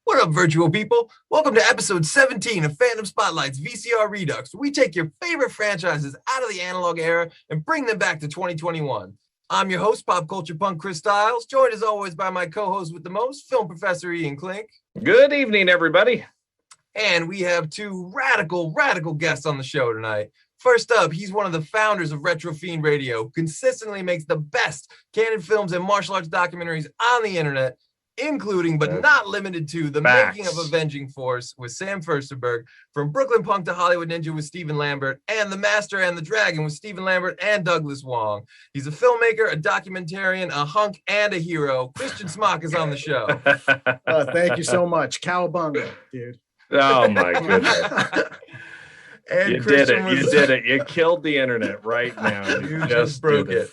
What up, virtual people? Welcome to episode 17 of Fandom Spotlite's VCR Redux, where we take your favorite franchises out of the analog era and bring them back to 2021. I'm your host, pop culture punk Chris Styles, joined as always by my co-host with the most, film professor Ian Klink. Good evening, everybody. And we have two radical guests on the show tonight. First up, he's one of the founders of Retro Fiend Radio, who consistently makes the best canon films and martial arts documentaries on the internet, including but not limited to The Making of Avenging Force with Sam Furstenberg, From Brooklyn Punk to Hollywood Ninja with Stephen Lambert, and The Master and the Dragon with Stephen Lambert and Douglas Wong. He's a filmmaker, a documentarian, a hunk, and a hero. Kristian Smock is on the show. Thank you so much. Cowabunga, dude. Oh my goodness. And you did it. You did it. You killed the internet right now. You just broke it.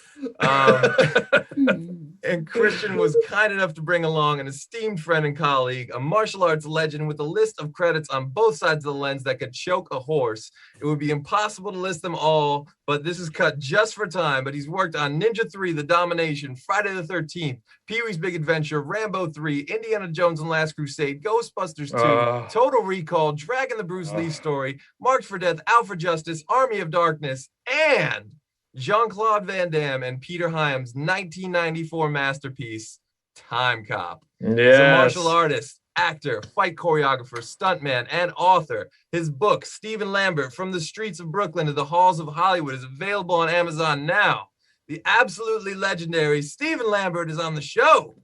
And Kristian was kind enough to bring along an esteemed friend and colleague, a martial arts legend with a list of credits on both sides of the lens that could choke a horse. It would be impossible to list them all, but this is cut just for time. But he's worked on Ninja 3, The Domination, Friday the 13th, Pee-wee's Big Adventure, Rambo 3, Indiana Jones and Last Crusade, Ghostbusters 2, Total Recall, Dragon the Bruce Lee Story, Marked for Death, Out for Justice, Army of Darkness, and Jean-Claude Van Damme and Peter Hyams' 1994 masterpiece, Timecop. Yes. He's a martial artist, actor, fight choreographer, stuntman, and author. His book, Stephen Lambert, From the Streets of Brooklyn to the Halls of Hollywood, is available on Amazon now. The absolutely legendary Stephen Lambert is on the show.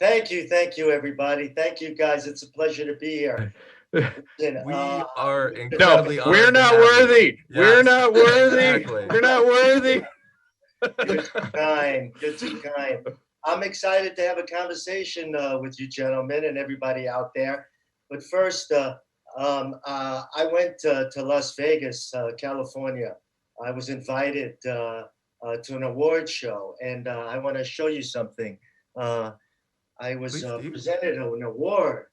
Thank you, everybody. Thank you, guys. It's a pleasure to be here. We are incredibly honored. We're not worthy. Yes. We're not worthy. Exactly. We're not worthy. Good to kind. I'm excited to have a conversation with you gentlemen and everybody out there. But first, I went to Las Vegas, California. I was invited to an award show, and I want to show you something. I was presented an award.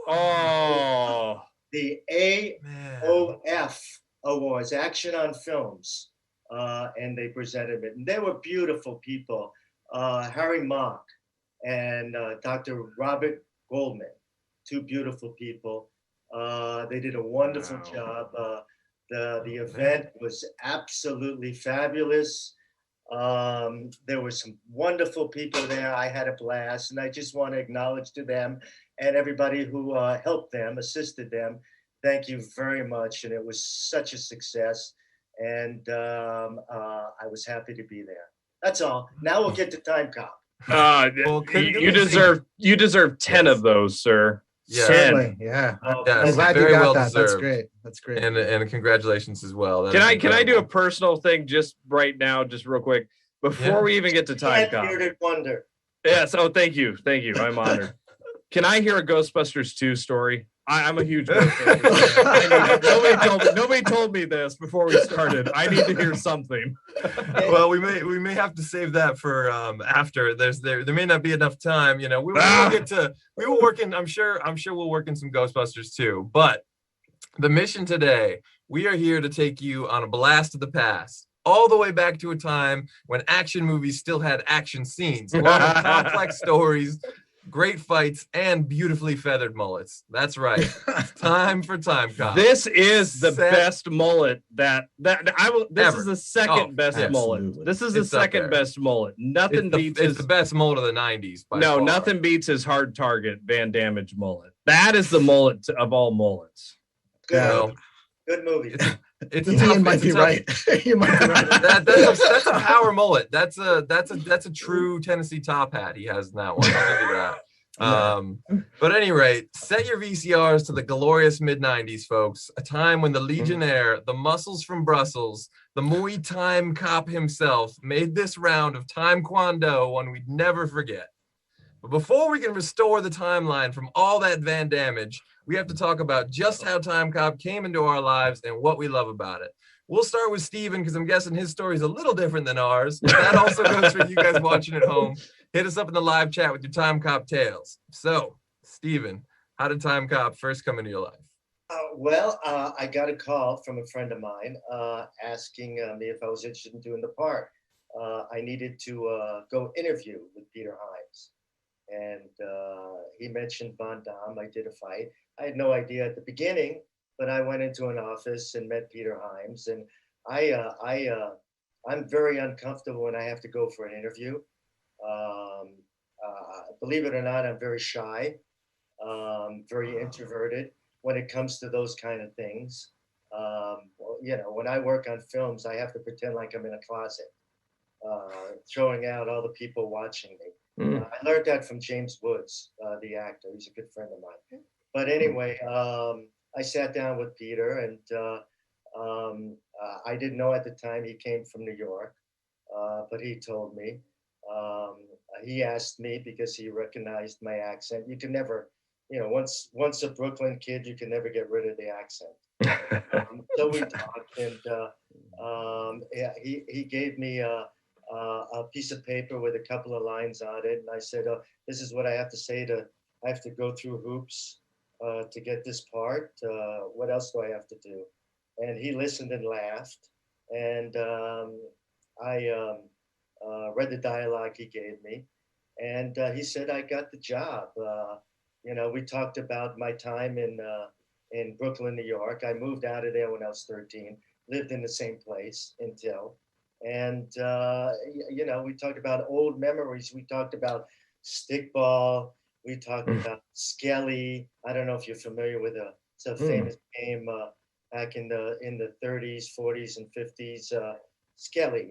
Oh, the AOF Awards, Action on Films, and they presented it. And they were beautiful people, Harry Mock and Dr. Robert Goldman, two beautiful people. They did a wonderful job. The event was absolutely fabulous. There were some wonderful people there. I had a blast, and I just want to acknowledge to them and everybody who helped them, assisted them. Thank you very much. And it was such a success. And I was happy to be there. That's all. Now we'll get to Timecop. You deserve 10 of those, sir. Yeah. 10. Yeah. I'm glad you got that. That's great. That's great. And congratulations as well. Can I do a personal thing just right now, just real quick, before we even get to Timecop? Bearded Wonder. Yes. Oh, thank you. I'm honored. Can I hear a Ghostbusters 2 story? I'm a huge Ghostbusters. Nobody told me this before we started. I need to hear something. Well, we may have to save that for after. There may not be enough time. You know, we were working. I'm sure we'll work in some Ghostbusters too. But the mission today, we are here to take you on a blast of the past, all the way back to a time when action movies still had action scenes, a lot of complex stories, great fights, and beautifully feathered mullets. That's right. It's time for Timecop. This is the best mullet that I will. This is the second best mullet. This is the second best mullet. Nothing beats. It's the best mullet of the '90s. No, nothing beats his hard target Van Damage mullet. That is the mullet of all mullets. Good movie. Ian might be right. You might be right. That's a power mullet. That's a true Tennessee top hat he has in that one. I'll give you that. But at any rate, set your VCRs to the glorious mid-90s, folks. A time when the Legionnaire, the muscles from Brussels, the Muay Thai cop himself made this round of Time Kwando one we'd never forget. But before we can restore the timeline from all that Van Damage, we have to talk about just how Timecop came into our lives and what we love about it. We'll start with Steven, because I'm guessing his story is a little different than ours. But that also goes for you guys watching at home. Hit us up in the live chat with your Timecop tales. So, Steven, how did Timecop first come into your life? I got a call from a friend of mine asking me if I was interested in doing the part. I needed to go interview with Peter Hyams. And he mentioned Van Damme. I did a fight. I had no idea at the beginning, but I went into an office and met Peter Hyams. And I'm very uncomfortable when I have to go for an interview. Believe it or not, I'm very shy, very introverted when it comes to those kind of things. You know, when I work on films, I have to pretend like I'm in a closet, throwing out all the people watching me. I learned that from James Woods, the actor. He's a good friend of mine. But anyway, I sat down with Peter, and I didn't know at the time he came from New York, but he told me. He asked me because he recognized my accent. You can never, you know, once a Brooklyn kid, you can never get rid of the accent. So we talked, and yeah, he gave me a piece of paper with a couple of lines on it, and I said, "This is what I have to say I have to go through hoops to get this part. What else do I have to do?" And he listened and laughed, and I read the dialogue he gave me, and he said I got the job. You know, we talked about my time in Brooklyn, New York. I moved out of there when I was 13, lived in the same place until, and you know, we talked about old memories. We talked about stickball. We talked about Skelly. I don't know if you're familiar with it's a famous game back in the 30s, 40s, and 50s. Skelly.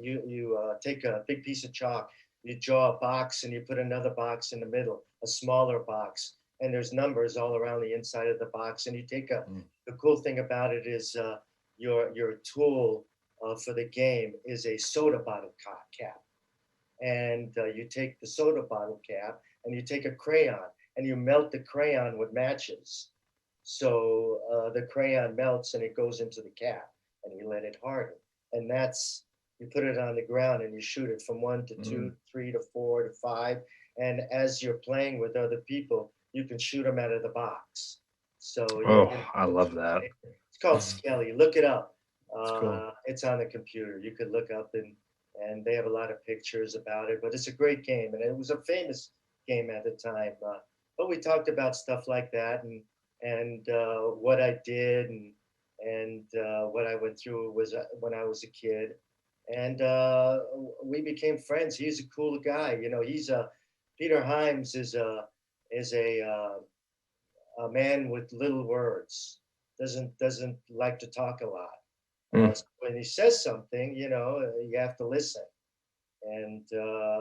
You take a big piece of chalk, you draw a box, and you put another box in the middle, a smaller box, and there's numbers all around the inside of the box. And you take the cool thing about it is your tool for the game is a soda bottle cap, and you take the soda bottle cap and you take a crayon and you melt the crayon with matches, so the crayon melts and it goes into the cap, and you let it harden. And that's, you put it on the ground and you shoot it from 1 to 2, 3 to 4 to 5. And as you're playing with other people, you can shoot them out of the box. So I love that. It's called Skelly. Look it up. Cool. It's on the computer. You could look up, and they have a lot of pictures about it. But it's a great game, and it was a famous game at the time. But we talked about stuff like that, and what I did, and what I went through was when I was a kid, and we became friends. He's a cool guy, you know. Peter Hyams is a man with little words. Doesn't like to talk a lot. So when he says something, you know, you have to listen, and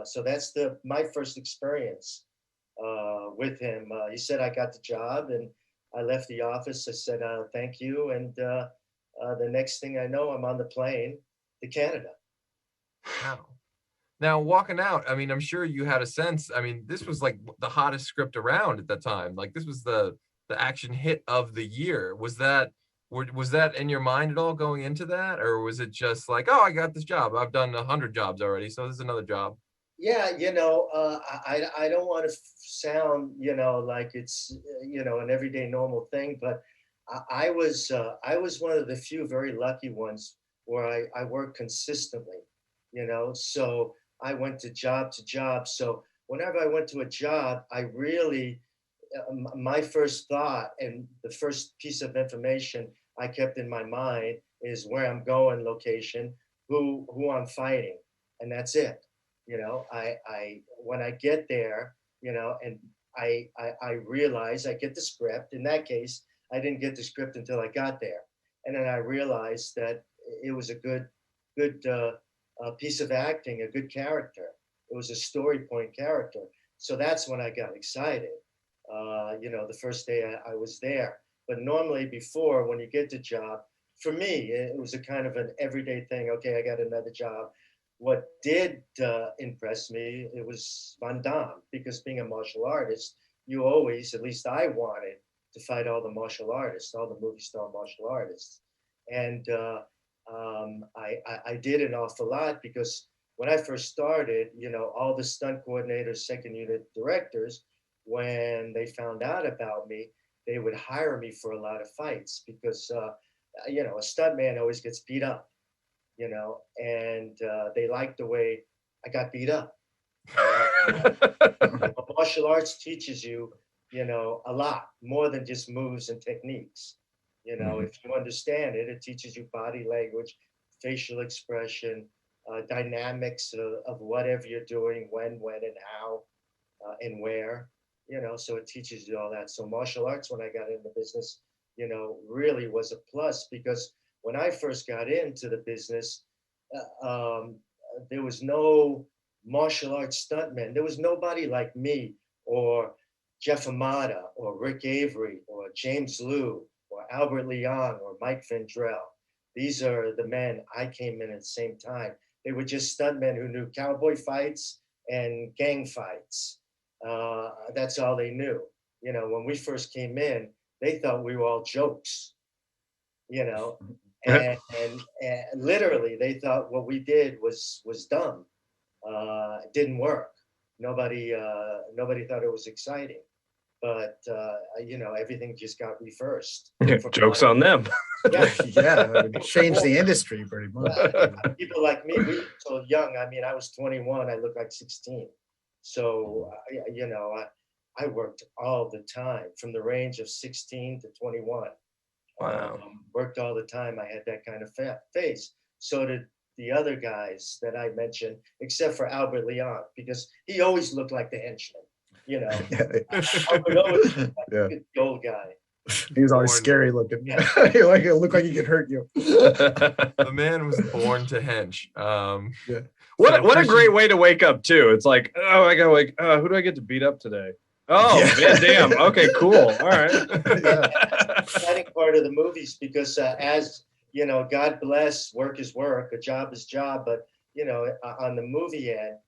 so that's my first experience with him. He said I got the job, and I left the office. I said, thank you. And the next thing I know, I'm on the plane to Canada. Wow. Now, walking out, I mean, I'm sure you had a sense. I mean, this was like the hottest script around at that time. Like, this was the action hit of the year. Was that in your mind at all going into that? Or was it just like, oh, I got this job. I've done 100 jobs already, so this is another job? Yeah, you know, I don't want to sound, you know, like it's, you know, an everyday normal thing, but I was one of the few very lucky ones where I worked consistently, you know. So I went to job. So whenever I went to a job, I really, my first thought and the first piece of information I kept in my mind is where I'm going, location, who I'm fighting, and that's it. You know, when I get there, you know, and I realize I get the script. In that case, I didn't get the script until I got there, and then I realized that it was a good piece of acting, a good character. It was a story point character. So that's when I got excited. You know, the first day I was there. But normally before, when you get the job, for me, it was a kind of an everyday thing. Okay, I got another job. What did impress me, it was Van Damme, because being a martial artist, you always, at least I wanted to fight all the martial artists, all the movie star martial artists. And I did an awful lot, because when I first started, you know, all the stunt coordinators, second unit directors, when they found out about me, they would hire me for a lot of fights, because, you know, a stuntman always gets beat up. and they liked the way I got beat up. Martial arts teaches you, a lot more than just moves and techniques. If you understand it, it teaches you body language, facial expression, dynamics of whatever you're doing, when, and how, and where. So it teaches you all that. So martial arts, when I got into business, really was a plus, because when I first got into the business, there was no martial arts stuntman. There was nobody like me or Jeff Amata or Rick Avery or James Liu or Albert Leon or Mike Vendrell. These are the men I came in at the same time. They were just stuntmen who knew cowboy fights and gang fights. That's all they knew. When we first came in, they thought we were all jokes, and literally they thought what we did was dumb. It didn't work. Nobody thought it was exciting, but everything just got reversed. Jokes on them. Yeah, it changed the industry pretty much. People like me, we were so young. I mean, I was 21. I looked like 16. So I worked all the time from the range of 16 to 21. Wow. Worked all the time. I had that kind of face. So did the other guys that I mentioned, except for Albert Leon, because he always looked like the henchman. Albert always looked like the old guy. He was always scary looking. Yeah. It looked like he could hurt you. The man was born to hench. Yeah. What a great way to wake up too. It's like, oh, I gotta wake. Who do I get to beat up today? Oh, Van Damme. Okay, cool. All right. Exciting part of the movies, because as God bless, work is work, a job is job. But on the movie end,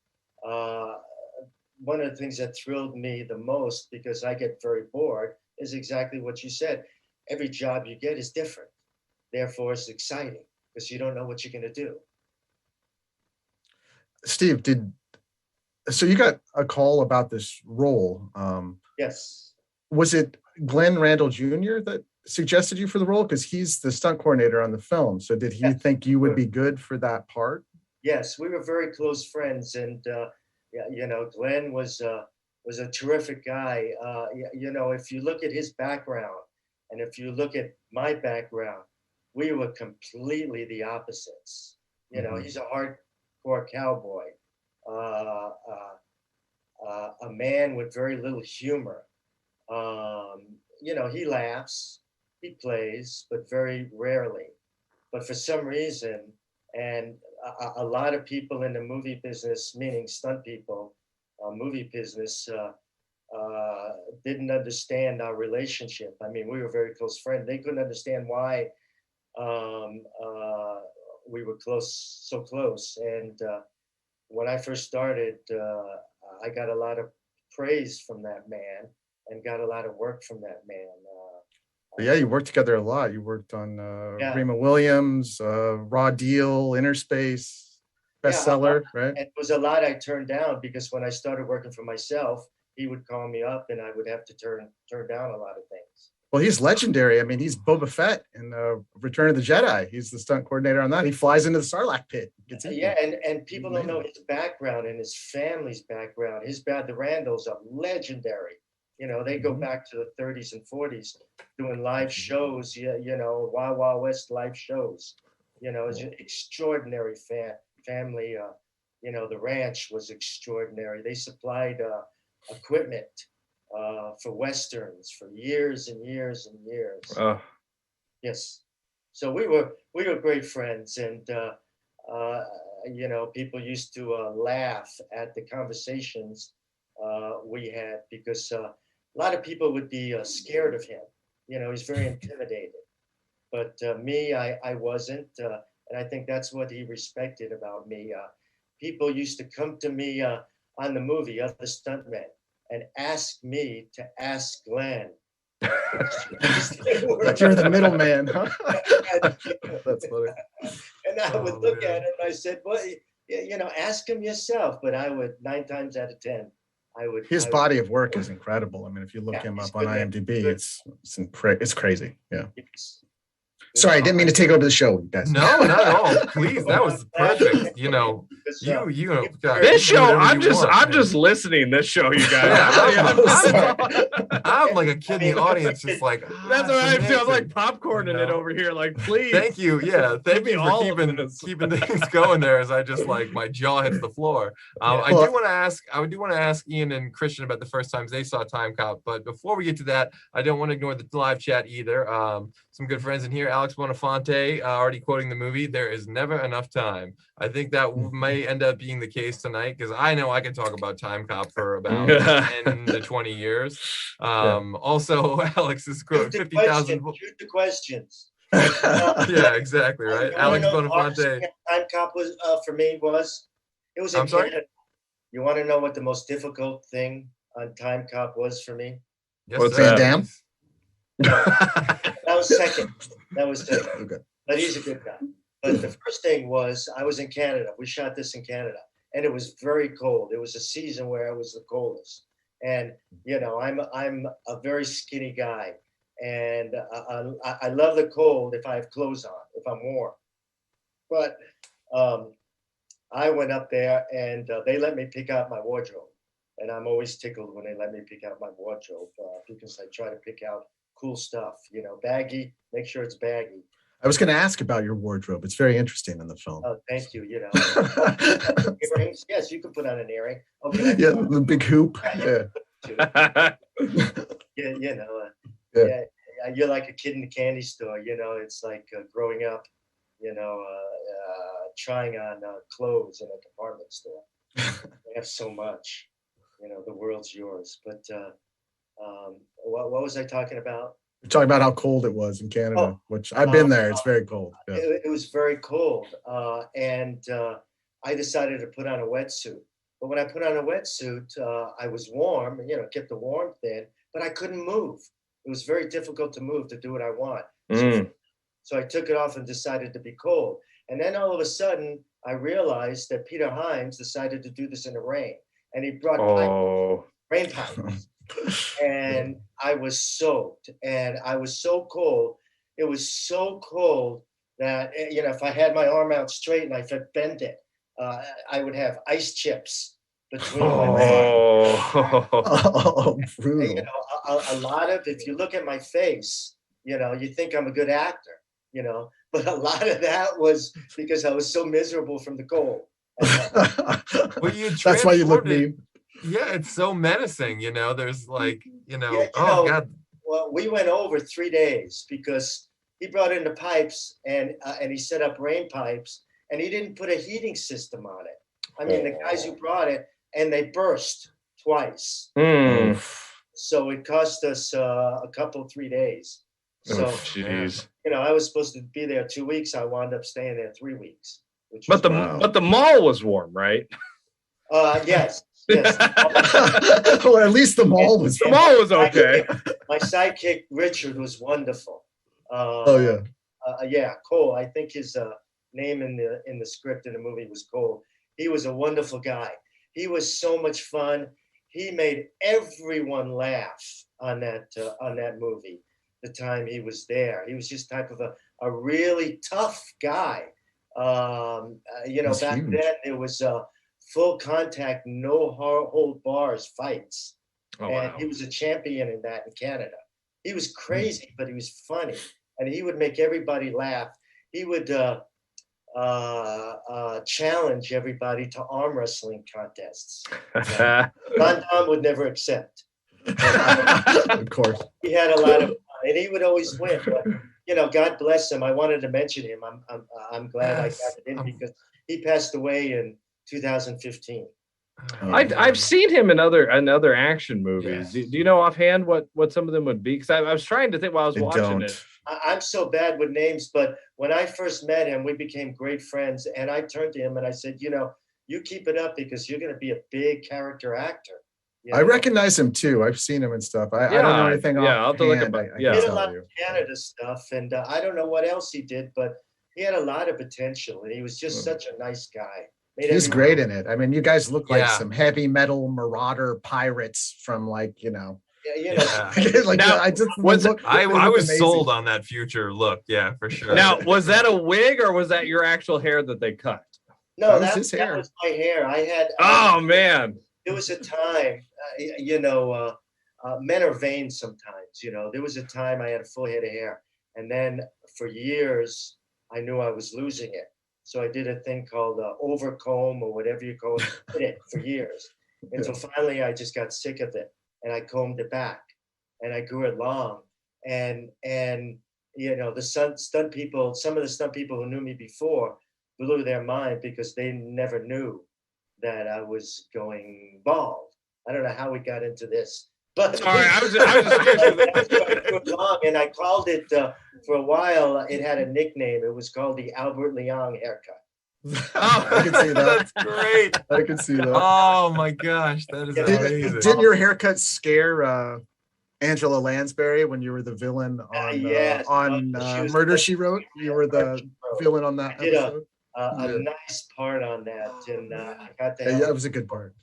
one of the things that thrilled me the most, because I get very bored, is exactly what you said. Every job you get is different. Therefore, it's exciting because you don't know what you're going to do. Steve, so you got a call about this role? Yes. Was it Glenn Randall Jr. that suggested you for the role? Because he's the stunt coordinator on the film. So did he think you would be good for that part? Yes, we were very close friends, and Glenn was a terrific guy. If you look at his background, and if you look at my background, we were completely the opposites. He's a hardcore cowboy, a man with very little humor. He laughs, he plays, but very rarely. But for some reason, and a lot of people in the movie business, meaning stunt people, movie business, didn't understand our relationship. I mean, we were very close friends. They couldn't understand why we were so close. And when I first started, I got a lot of praise from that man and got a lot of work from that man. You worked together a lot. You worked on Rima Williams, Raw Deal, Interspace, bestseller, right? And it was a lot I turned down, because when I started working for myself, he would call me up and I would have to turn down a lot of things. Well, he's legendary. I mean, he's Boba Fett in Return of the Jedi. He's the stunt coordinator on that. He flies into the Sarlacc pit. And people don't know his background and his family's background. The Randalls are legendary. They go back to the 30s and 40s doing live shows, Wild Wild West live shows. It's an extraordinary family. The ranch was extraordinary. They supplied equipment for Westerns for years and years and years. Yes. So we were great friends, and people used to laugh at the conversations we had, because a lot of people would be scared of him. He's very intimidated. But me, I wasn't. And I think that's what he respected about me. People used to come to me on the movie, other stuntmen, and ask me to ask Glenn. You're the middleman, huh? That's funny. And I would look at it and I said, well, ask him yourself. But I would, 9 times out of 10, His body of work is incredible. I mean, if you look him up on IMDb, it's crazy. Yeah. Sorry, I didn't mean to take over the show, you guys. No, not at all. Please, that was perfect. You know, this show. I'm just listening. This show, you guys. Yeah, I'm like a kid in the audience, just like that's what I feel. I'm like popcorning it over here. Like, please. Thank you. Yeah, thank you for keeping things going there. As I just like my jaw hits the floor. I do want to ask Ian and Kristian about the first times they saw Timecop. But before we get to that, I don't want to ignore the live chat either. Some good friends in here. Alex Bonafonte already quoting the movie. There is never enough time. I think that may end up being the case tonight because I know I can talk about Timecop for about 10 to 20 years. Also, Alex's quote: 50,000. Shoot the questions. Yeah, exactly. Right. Alex Bonafonte. Timecop was for me was it was. I'm sorry. You want to know what the most difficult thing on Timecop was for me? Yes, what's Van Damme? That was second. Okay. But he's a good guy. But the first thing was I was in Canada. We shot this in Canada, and it was very cold. It was a season where I was the coldest. And you know, I'm a very skinny guy, and I love the cold if I have clothes on, if I'm warm. But I went up there, and they let me pick out my wardrobe, and I'm always tickled when they let me pick out my wardrobe because I try to pick out cool stuff. You know, baggy. Make sure it's baggy. I was going to ask about your wardrobe. It's very interesting in the film. Oh, thank you. You know, earrings. Yes, you can put on an earring. Okay. Yeah, the big hoop. Yeah. You know. Yeah. You're like a kid in the candy store. You know, it's like growing up. You know, trying on clothes in a department store. They have so much. You know, the world's yours. But what was I talking about? You're talking about how cold it was in Canada, which I've been there. It's very cold. Yeah. It was very cold. And I decided to put on a wetsuit. But when I put on a wetsuit, I was warm, you know, kept the warmth in, but I couldn't move. It was very difficult to move to do what I want. So I took it off and decided to be cold. And then all of a sudden, I realized that Peter Hyams decided to do this in the rain. And he brought rain pipes. And I was soaked and I was so cold. It was so cold that, you know, if I had my arm out straight and I bent it, I would have ice chips between my legs. Brutal. You know, a lot of, if you look at my face, you know, you think I'm a good actor, you know, but a lot of that was because I was so miserable from the cold. That's why you look mean. Yeah, it's so menacing, you know. There's like, you know, God. Well, we went over 3 days because he brought in the pipes and he set up rain pipes and he didn't put a heating system on it. I mean, the guys who brought it and they burst twice. So it cost us a couple, 3 days. So, you know, I was supposed to be there 2 weeks. I wound up staying there 3 weeks. But the mall was warm, right? Yes. Yes. Well, at least the mall was. The mall was okay. My sidekick Richard was wonderful. Yeah, Cole. I think his name in the script in the movie was Cole. He was a wonderful guy. He was so much fun. He made everyone laugh on that movie. The time he was there, he was just type of a really tough guy. You know, back then it was full contact, no hold bars fights. And he was a champion in that in Canada. He was crazy, but he was funny. And he would make everybody laugh. He would challenge everybody to arm wrestling contests. Fandom would never accept. Of course. He had a lot of fun, and he would always win. But, you know, God bless him. I wanted to mention him. I'm glad I got it in because he passed away in 2015. I've seen him in other action movies. Do you know offhand what some of them would be? Because I was trying to think while I was watching it. I'm so bad with names, but when I first met him, we became great friends. And I turned to him and I said, you know, you keep it up because you're going to be a big character actor. You know? I recognize him too. I've seen him and stuff. I don't know anything. I'll have to look him up. He did a lot of Canada stuff, and I don't know what else he did, but he had a lot of potential, and he was just such a nice guy. He's great in it. I mean, you guys look like some heavy metal marauder pirates from, like, you know, you know. Like now, I just I was sold on that future look. Yeah, for sure. Now, was that a wig or was that your actual hair that they cut? No, that was my hair. I had. Oh man! There was a time, you know, men are vain sometimes. You know, there was a time I had a full head of hair, and then for years I knew I was losing it. So I did a thing called overcomb or whatever you call it for years, until finally I just got sick of it and I combed it back, and I grew it long, and you know the stunt people, some of the stunt people who knew me before blew their mind because they never knew that I was going bald. I don't know how we got into this, but sorry, I was just long, and I called it for a while. It had a nickname. It was called the Albert Leong haircut. Oh, I can see that. That's great. I can see that. Oh my gosh, that is amazing. Didn't your haircut scare Angela Lansbury when you were the villain on Murder, She Wrote? You were the villain on that episode. A nice part on that, and I got to. Yeah, it was a good part.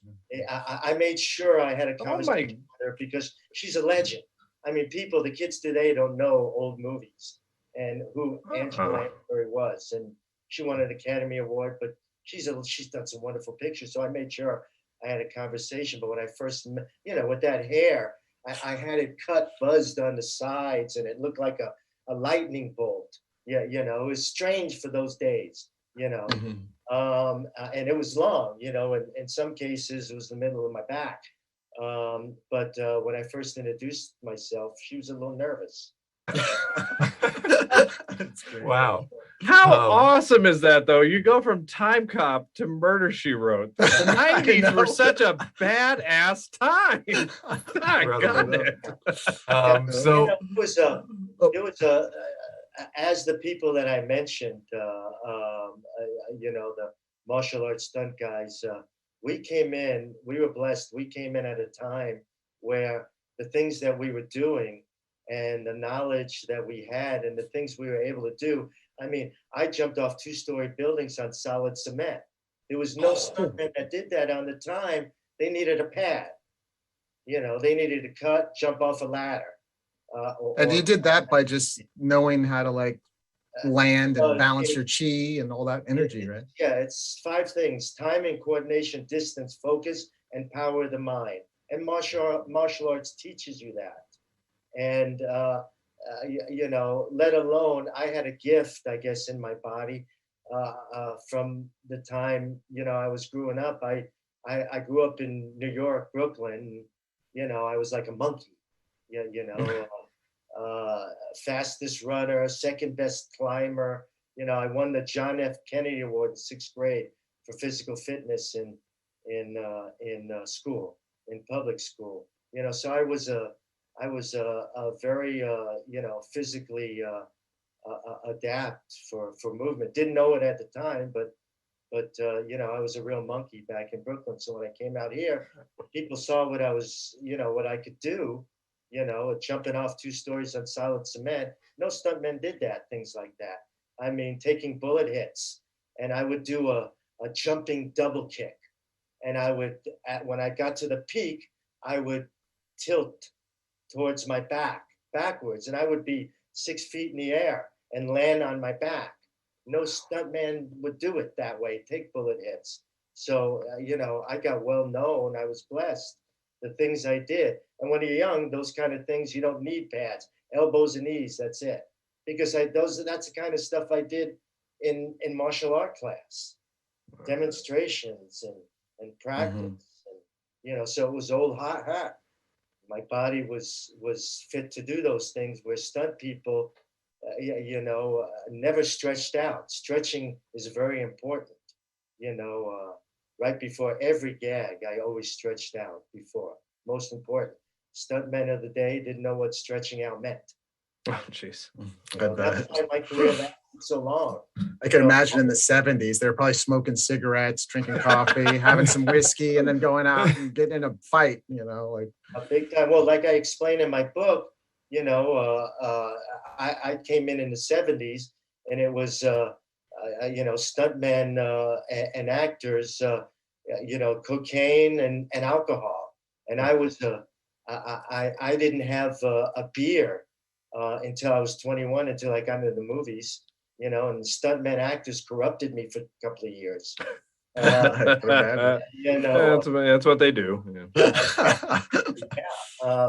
I made sure I had a conversation with her because she's a legend. I mean, the kids today don't know old movies and who Angela Lansbury was, and she won an Academy Award, but she's done some wonderful pictures. So I made sure I had a conversation. But when I first, you know, with that hair, I had it cut, buzzed on the sides, and it looked like a lightning bolt. Yeah, you know, it was strange for those days. You know, and it was long, you know, and in some cases it was the middle of my back. But when I first introduced myself, she was a little nervous. Wow. How awesome is that, though? You go from Timecop to Murder, She Wrote. The 90s were such a badass time. So it was a as the people that I mentioned, you know, the martial arts stunt guys, we were blessed. We came in at a time where the things that we were doing and the knowledge that we had and the things we were able to do. I mean, I jumped off 2-story buildings on solid cement. There was no stuntman that did that on the time. They needed a pad. You know, they needed to cut, jump off a ladder. And you did that by just knowing how to like land and balance your chi and all that energy, right? Yeah, it's 5 things: timing, coordination, distance, focus, and power of the mind. And martial arts teaches you that. And you know, let alone I had a gift, I guess, in my body from the time, you know, I was growing up. I grew up in New York, Brooklyn. You know, I was like a monkey. Yeah, you know, fastest runner, second best climber. You know, I won the John F. Kennedy Award in 6th grade for physical fitness in school, in public school. You know, so I was a very you know, physically adapt for movement. Didn't know it at the time, but you know, I was a real monkey back in Brooklyn. So when I came out here, people saw what I was, you know, what I could do. You know, jumping off 2 stories on solid cement. No stuntmen did that, things like that. I mean, taking bullet hits. And I would do a jumping double kick. And I would, when I got to the peak, I would tilt towards my back, backwards. And I would be 6 feet in the air and land on my back. No stuntman would do it that way, take bullet hits. So, you know, I got well known. I was blessed. The things I did. And when you're young, those kind of things, you don't need pads, elbows and knees, that's it. Because that's the kind of stuff I did in martial art class, demonstrations and practice. And, you know, so it was old hot. My body was fit to do those things where stunt people, you know, never stretched out. Stretching is very important, you know, right before every gag, I always stretched out before. Most important. Stuntmen of the day didn't know what stretching out meant. Oh, jeez. That's why my career lasted so long. I can imagine in the 70s, they're probably smoking cigarettes, drinking coffee, having some whiskey, and then going out and getting in a fight, you know, like a big time. Well, like I explained in my book, you know, I came in the 70s, and it was, you know, stuntmen and actors, you know, cocaine and alcohol. And I was I didn't have a beer until I was 21, until I got into the movies, you know, and stuntmen actors corrupted me for a couple of years. You know, that's what they do.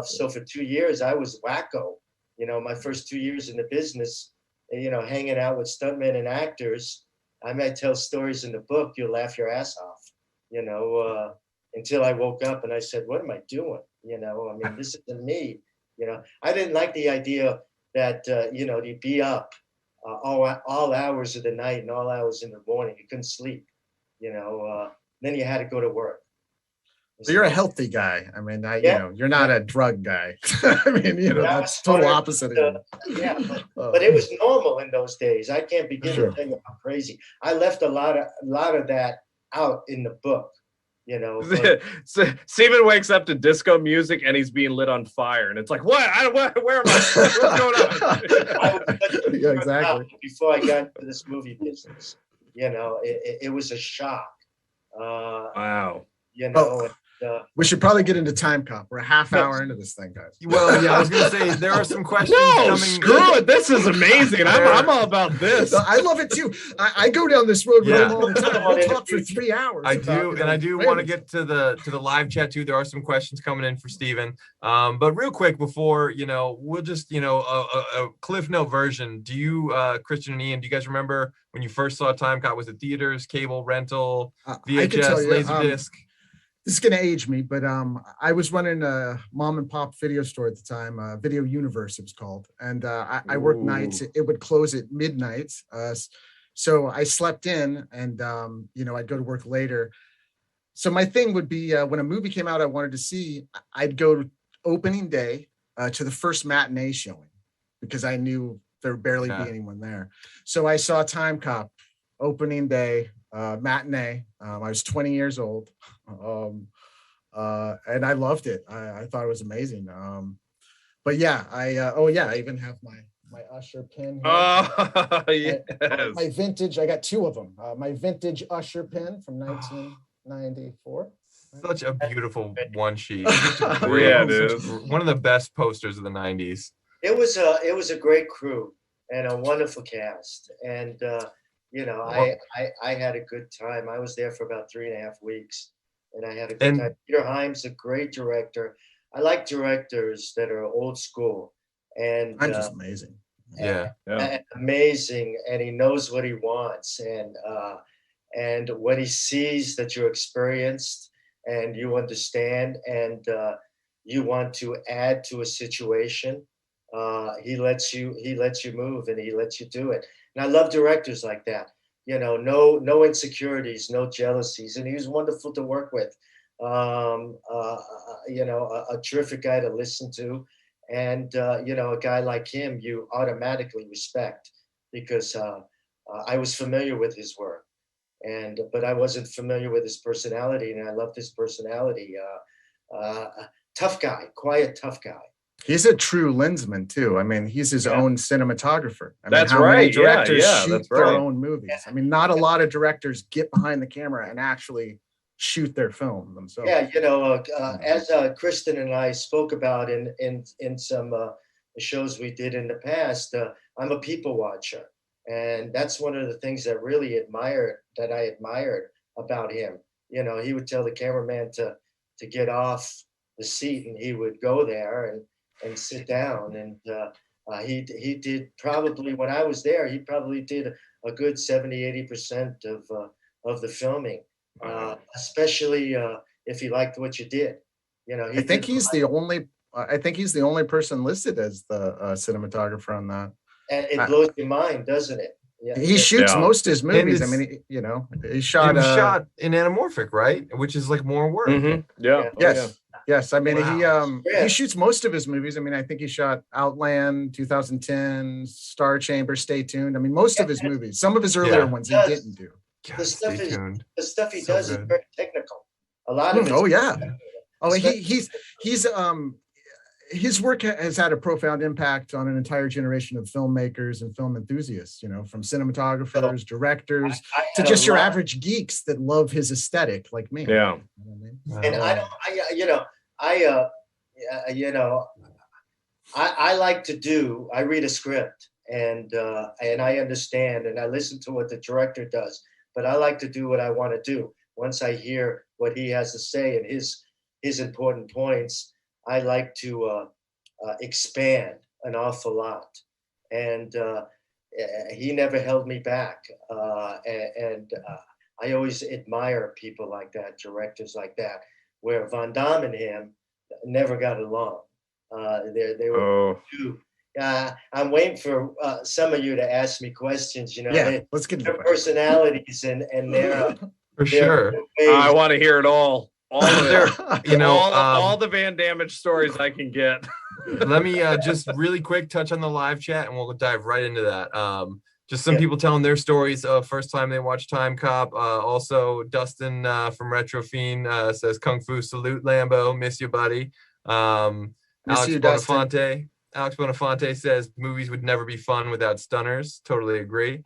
So for 2 years, I was wacko. You know, my first 2 years in the business, you know, hanging out with stuntmen and actors. I might tell stories in the book, you'll laugh your ass off, you know, until I woke up and I said, what am I doing? You know, I mean, this isn't me. You know, I didn't like the idea that, you know, you'd be up all hours of the night and all hours in the morning. You couldn't sleep, you know, then you had to go to work. So you're a healthy guy. I mean, you know, you're not a drug guy. I mean, you know, that's total opposite. Yeah, but it was normal in those days. I can't begin to tell you how crazy. I left a lot of that out in the book. You know, so Steven wakes up to disco music and he's being lit on fire, and it's like, what? Where am I? What's going on? Yeah, exactly. Before I got into this movie business, you know, it was a shock. Wow. You know. We should probably get into Timecop. We're a half hour into this thing, guys. Well, yeah, I was gonna say there are some questions. No, screw it. This is amazing. I'm all about this. No, I love it too. I go down this road with him all the time. We'll talk for 3 hours. I do want to get to the live chat too. There are some questions coming in for Steven. But real quick before, you know, we'll just, you know, a Cliff Note version. Do you, Kristian and Ian, do you guys remember when you first saw Timecop? Was it theaters, cable, rental, VHS, Laserdisc? This is going to age me, but I was running a mom and pop video store at the time, Video Universe it was called. And I worked nights. It would close at midnight. So I slept in and, you know, I'd go to work later. So my thing would be when a movie came out I wanted to see, I'd go opening day to the first matinee showing because I knew there would barely be anyone there. So I saw Timecop opening day, matinee. I was 20 years old. And I loved it. I thought it was amazing. But yeah, I even have my Usher pin here. Oh, yes. My vintage, I got 2 of them. My vintage Usher pin from 1994. Such a beautiful one sheet. Yeah, it is. One of the best posters of the 90s. It was a great crew and a wonderful cast. And you know, I had a good time. I was there for about 3.5 weeks, and I had a good time. Peter Hyams, a great director. I like directors that are old school, and I'm just amazing. Yeah. Amazing, and he knows what he wants, and when he sees that you're experienced and you understand, and you want to add to a situation, he lets you move and he lets you do it. And I love directors like that. You know, no insecurities, no jealousies, and he was wonderful to work with. You know, a terrific guy to listen to, and you know, a guy like him you automatically respect because I was familiar with his work, but I wasn't familiar with his personality, and I loved his personality. Tough guy, quiet, tough guy. He's a true lensman too. I mean, he's his own cinematographer. I that's mean, right. Many directors shoot that's their right. own movies. I mean, not a lot of directors get behind the camera and actually shoot their film themselves. Yeah, you know, as Kristian and I spoke about in some shows we did in the past, I'm a people watcher, and that's one of the things that I admired about him. You know, he would tell the cameraman to get off the seat, and he would go there and sit down, and he did probably, when I was there, he probably did a good 70-80% of the filming, especially if he liked what you did. You know, I think he's the only person listed as the cinematographer on that. And it blows your mind, doesn't it? Yeah, he shoots most of his movies. I mean, you know, he shot in anamorphic, right? Which is like more work. Mm-hmm. Yeah. Yes. Yes, I mean he shoots most of his movies. I mean, I think he shot Outland, 2010, Star Chamber, Stay Tuned. I mean, most of his movies. Some of his earlier ones he didn't do. The stuff he does is very technical. A lot of his work has had a profound impact on an entire generation of filmmakers and film enthusiasts, you know, from cinematographers, directors, to just your average geeks that love his aesthetic like me. Yeah. You know what I mean? And you know, I like to I read a script and I understand and I listen to what the director does, but I like to do what I want to do. Once I hear what he has to say and his important points, I like to expand an awful lot. And he never held me back. I always admire people like that, directors like that, where Van Damme and him never got along. They were too. I'm waiting for some of you to ask me questions. You know, Yeah, let's get into their personalities and their For sure. I want to hear it all. All of it. You know, all the Van Damage stories I can get. Let me just really quick touch on the live chat and we'll dive right into that. Just some people telling their stories of first time they watched Timecop. Also, Dustin from Retro Fiend says, Kung Fu salute, Lambo. Miss you, buddy. Miss you, Dustin. Alex Bonafonte says, movies would never be fun without stunners. Totally agree.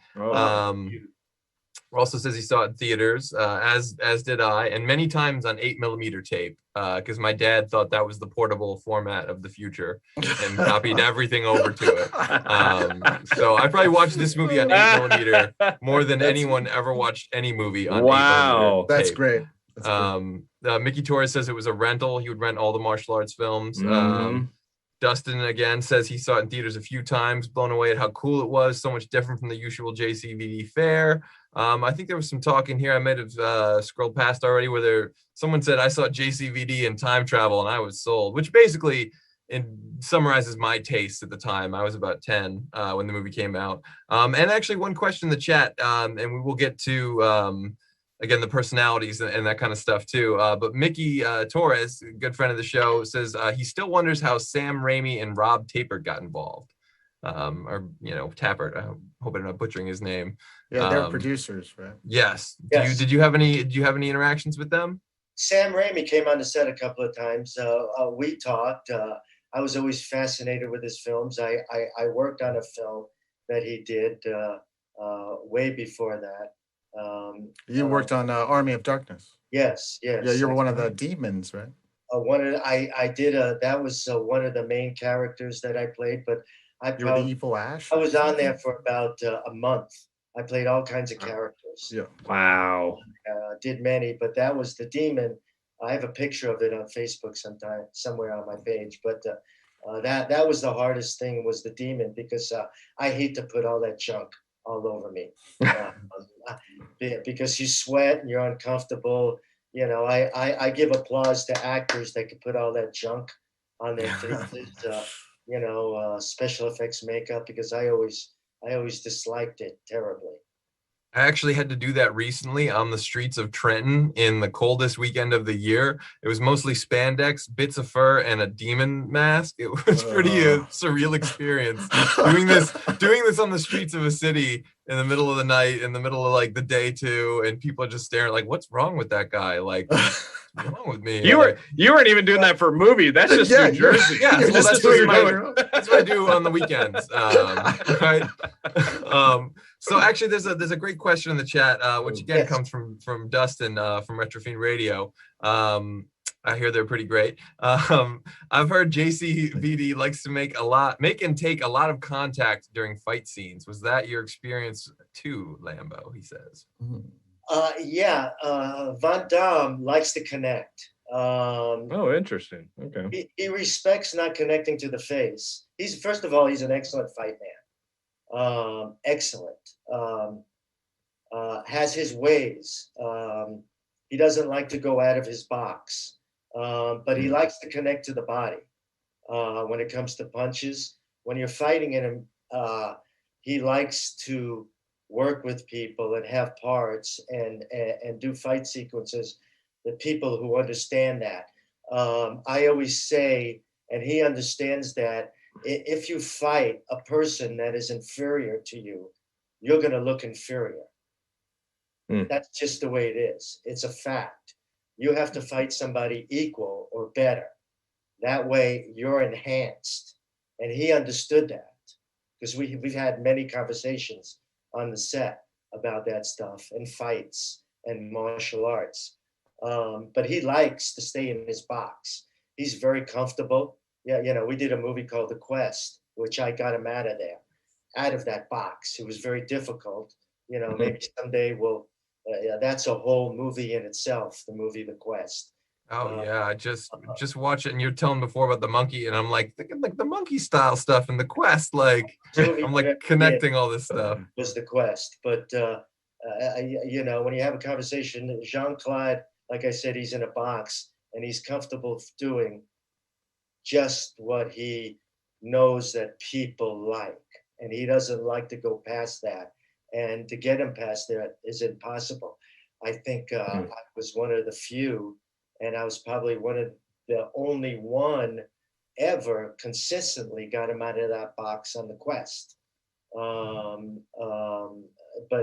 Also says he saw it in theaters, as did I, and many times on 8mm tape, because my dad thought that was the portable format of the future and copied everything over to it. So I probably watched this movie on 8mm more than anyone ever watched any movie on 8mm tape. That's great. That's Mickey Torres says it was a rental. He would rent all the martial arts films. Dustin again says he saw it in theaters a few times, blown away at how cool it was, so much different from the usual JCVD fare. I think there was some talk in here I might have scrolled past already where someone said I saw JCVD and time travel and I was sold, which basically summarizes my taste at the time. I was about 10 when the movie came out. And actually one question in the chat, and we will get to again, the personalities and that kind of stuff too. But Mickey Torres, a good friend of the show, says he still wonders how Sam Raimi and Rob Tapert got involved. Or, you know, Tappert. I hope I'm not butchering his name. Yeah, they're producers, right? Yes. Did you have any interactions with them? Sam Raimi came on the set a couple of times. We talked. I was always fascinated with his films. I worked on a film that he did way before that. You worked on Army of Darkness. Yes. Yeah, you were one of the demons, right? I did that was one of the main characters that I played, but you were the evil Ash. I was on there for about a month. I played all kinds of characters. Yeah. Wow. Did many, but that was the demon. I have a picture of it on Facebook somewhere on my page. But that was the hardest thing, was the demon, because I hate to put all that junk all over me. Because you sweat and you're uncomfortable. You know, I give applause to actors that can put all that junk on their faces. You know, special effects makeup, because I always disliked it terribly. I actually had to do that recently on the streets of Trenton in the coldest weekend of the year. It was mostly spandex, bits of fur, and a demon mask. It was pretty surreal experience doing this on the streets of a city in the middle of the night, in the middle of like the day too, and people are just staring like, "What's wrong with that guy?" Like, what's wrong with me? You weren't even doing that for a movie. That's just New Jersey. Yeah, well, that's what I do on the weekends, right? So actually, there's a great question in the chat, which again comes from Dustin from Retro Fiend Radio. I hear they're pretty great. I've heard JCVD likes to make and take a lot of contact during fight scenes. Was that your experience too, Lambo? He says. Yeah, Van Damme likes to connect. Interesting. Okay. He respects not connecting to the face. First of all, he's an excellent fight man. Excellent. Has his ways. He doesn't like to go out of his box, but he likes to connect to the body when it comes to punches. When you're fighting him, he likes to work with people and have parts and do fight sequences. The people who understand that. I always say, and he understands that, if you fight a person that is inferior to you, you're going to look inferior. That's just the way it is. It's a fact. You have to fight somebody equal or better. That way you're enhanced. And he understood that, because we've had many conversations on the set about that stuff and fights and martial arts. But he likes to stay in his box. He's very comfortable. Yeah, you know, we did a movie called The Quest, which I got him out of there, out of that box. It was very difficult. You know, maybe someday we'll. Yeah, that's a whole movie in itself. The movie The Quest. Oh yeah, I just watch it, and you're telling before about the monkey, and I'm like thinking like the monkey style stuff in The Quest. Like I'm like connecting all this stuff. Was The Quest, but you know, when you have a conversation, Jean-Claude, like I said, he's in a box and he's comfortable doing just what he knows that people like, and he doesn't like to go past that. And to get him past that is impossible. I think I was one of the few, and I was probably one of the only one ever consistently got him out of that box on The Quest. But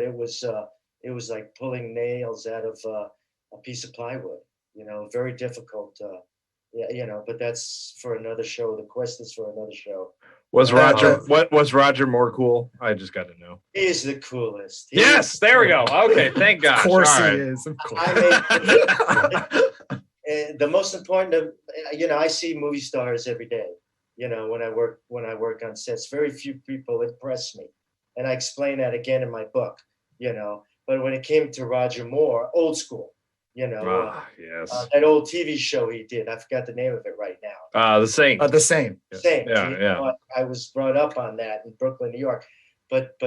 it was like pulling nails out of a piece of plywood. You know, very difficult. Yeah, you know, but that's for another show. The Quest is for another show. Was Roger was Roger more cool? I just got to know. He is the coolest. Yes, there we go. Okay, thank God. Of course he is. Of course. The most important, you know, I see movie stars every day. You know, when I work on sets, very few people impress me, and I explain that again in my book. You know, but when it came to Roger Moore, old school. You know, yes, that old TV show he did. I forgot the name of it right now. The Saint. The Saint. Saint. Yeah. I was brought up on that in Brooklyn, New York. But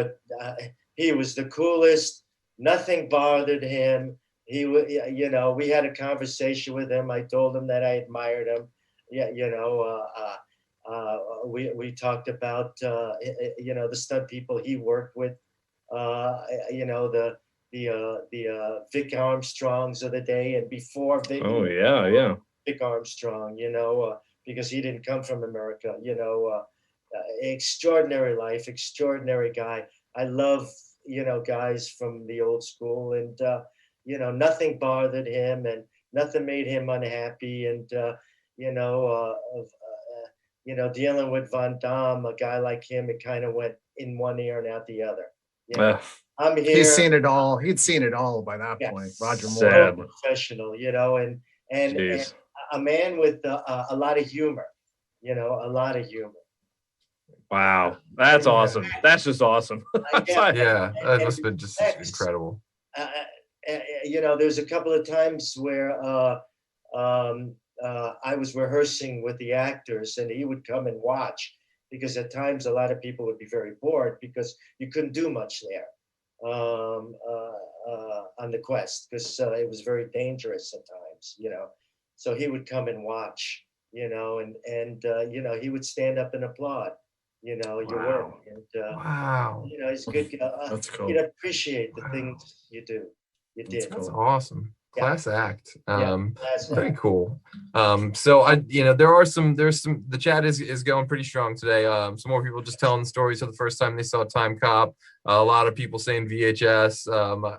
he was the coolest. Nothing bothered him. He would, you know, we had a conversation with him. I told him that I admired him. Yeah, you know, we talked about you know, the stunt people he worked with. You know, the Vic Armstrongs of the day, and before Vic. Oh yeah. Vic Armstrong, you know, because he didn't come from America. You know, extraordinary life, extraordinary guy. I love, you know, guys from the old school, and you know, nothing bothered him, and nothing made him unhappy, and you know, dealing with Van Damme, a guy like him, it kind of went in one ear and out the other. You know? I'm here. He's seen it all. He'd seen it all by that point. Roger Moore, sad. Professional, you know, and a man with a lot of humor, you know, a lot of humor. Wow, that's awesome. That's just awesome. Yeah, that must have been just incredible. You know, there's a couple of times where I was rehearsing with the actors, and he would come and watch, because at times a lot of people would be very bored because you couldn't do much there. On the Quest, because it was very dangerous at times, you know. So he would come and watch, you know, and you know, he would stand up and applaud, you know, your work, and you know, he's good. That's cool. He'd appreciate the things you do. You did. That's awesome. Class act. Class Very act. cool. So you know, there's some, the chat is going pretty strong today. Some more people just telling the stories of the first time they saw Timecop. A lot of people saying VHS.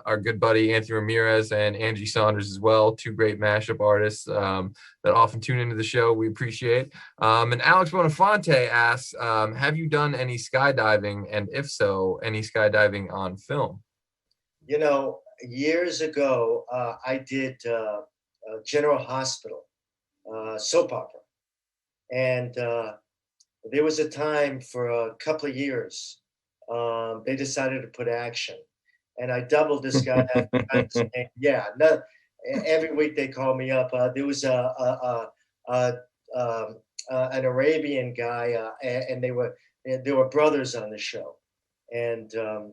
Our good buddy Anthony Ramirez and Angie Saunders as well, two great mashup artists that often tune into the show. We appreciate. And Alex Bonafonte asks, have you done any skydiving, and if so, any skydiving on film? You know, years ago, I did General Hospital soap opera, and there was a time for a couple of years they decided to put action, and I doubled this guy. Yeah, no, every week they call me up. There was an Arabian guy, and there were brothers on the show, and a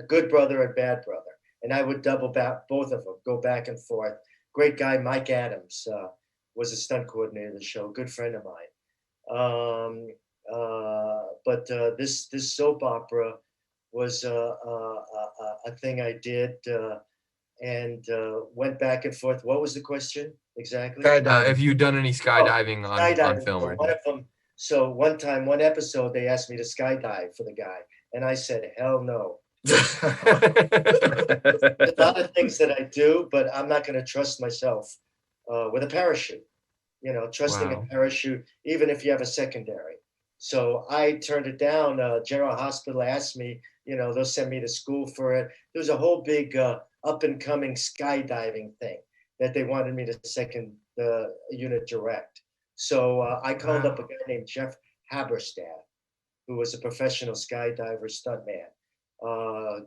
good brother and bad brother. And I would double back both of them, go back and forth. Great guy, Mike Adams, was a stunt coordinator of the show, good friend of mine. But this soap opera was a thing I did, and went back and forth. What was the question exactly? Have you done any skydiving on film? Or one of them. So one time, one episode, they asked me to skydive for the guy. And I said, hell no. There's a lot of things that I do, but I'm not going to trust myself with a parachute. You know, trusting a parachute, even if you have a secondary. So I turned it down. General Hospital asked me, you know, they'll send me to school for it. There was a whole big up and coming skydiving thing that they wanted me to the unit direct. So I called up a guy named Jeff Haberstad, who was a professional skydiver stuntman,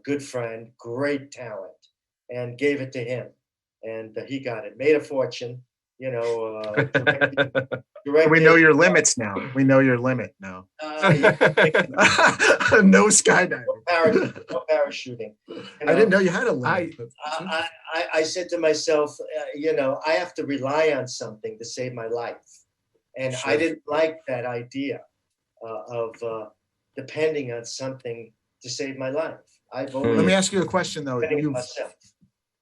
good friend, great talent, and gave it to him. And he got it, made a fortune, you know. We know your limits now. We know your limit now. No skydiving. No parachuting. You know, I didn't know you had a limit. I said to myself, you know, I have to rely on something to save my life. And I didn't like that idea of depending on something to save my life. I've always Let me ask you a question though.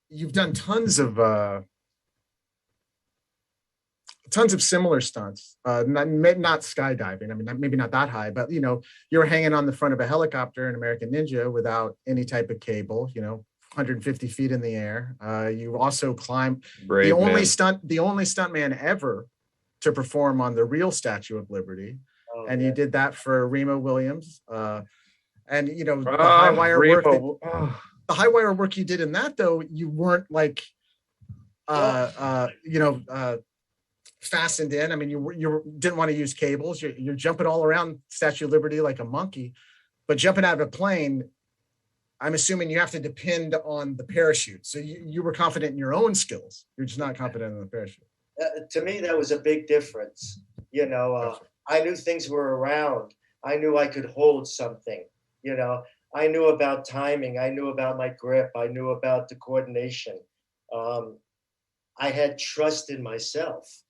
You've done tons of similar stunts, not skydiving. I mean, maybe not that high, but you know, you're hanging on the front of a helicopter in American Ninja without any type of cable, you know, 150 feet in the air. You also climb the only stuntman ever to perform on the real Statue of Liberty. And you did that for Remo Williams. And you know, the high wire work. The high wire work you did in that, though, you weren't like, you know, fastened in. I mean, you didn't want to use cables. You're jumping all around Statue of Liberty like a monkey, but jumping out of a plane, I'm assuming you have to depend on the parachute. So you were confident in your own skills. You're just not confident in the parachute. To me, that was a big difference. You know, I knew things were around. I knew I could hold something. You know, I knew about timing. I knew about my grip. I knew about the coordination. I had trust in myself.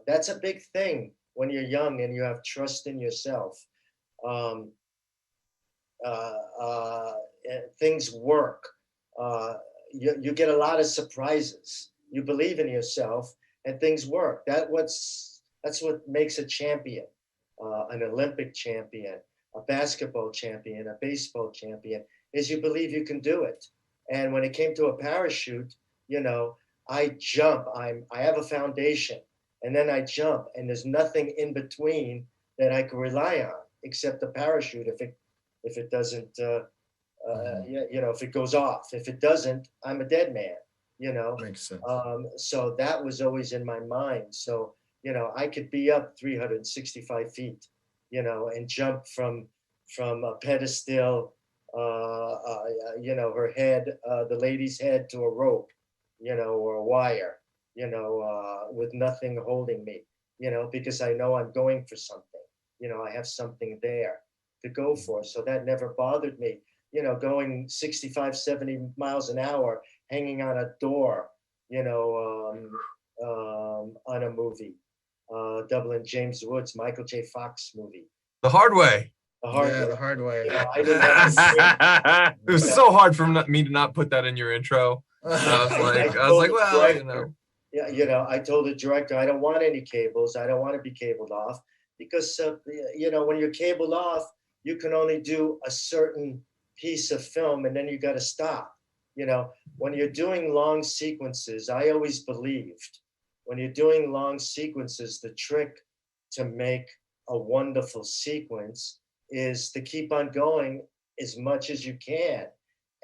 That's a big thing when you're young and you have trust in yourself. Things work. You get a lot of surprises. You believe in yourself and things work. That's what makes a champion, an Olympic champion, a basketball champion, a baseball champion, is you believe you can do it. And when it came to a parachute, you know, I jump. I have a foundation, and then I jump, and there's nothing in between that I can rely on except the parachute. If it doesn't, you know, if it goes off. If it doesn't, I'm a dead man. You know. Makes sense. So that was always in my mind. So you know, I could be up 365 feet, you know, and jump from a pedestal, you know, her head, the lady's head to a rope, you know, or a wire, you know, with nothing holding me, you know, because I know I'm going for something, you know, I have something there to go for. So that never bothered me, you know, going 65, 70 miles an hour, hanging on a door, you know, on a movie, Dublin James Woods, Michael J. Fox movie. The Hard Way. The Hard Way. The Hard Way. You know, I didn't have It was so hard for me to not put that in your intro. I was like, well, you know. Yeah, you know, I told the director, I don't want any cables. I don't want to be cabled off because, you know, when you're cabled off, you can only do a certain piece of film and then you got to stop. You know, when you're doing long sequences, I always believed when you're doing long sequences, the trick to make a wonderful sequence is to keep on going as much as you can.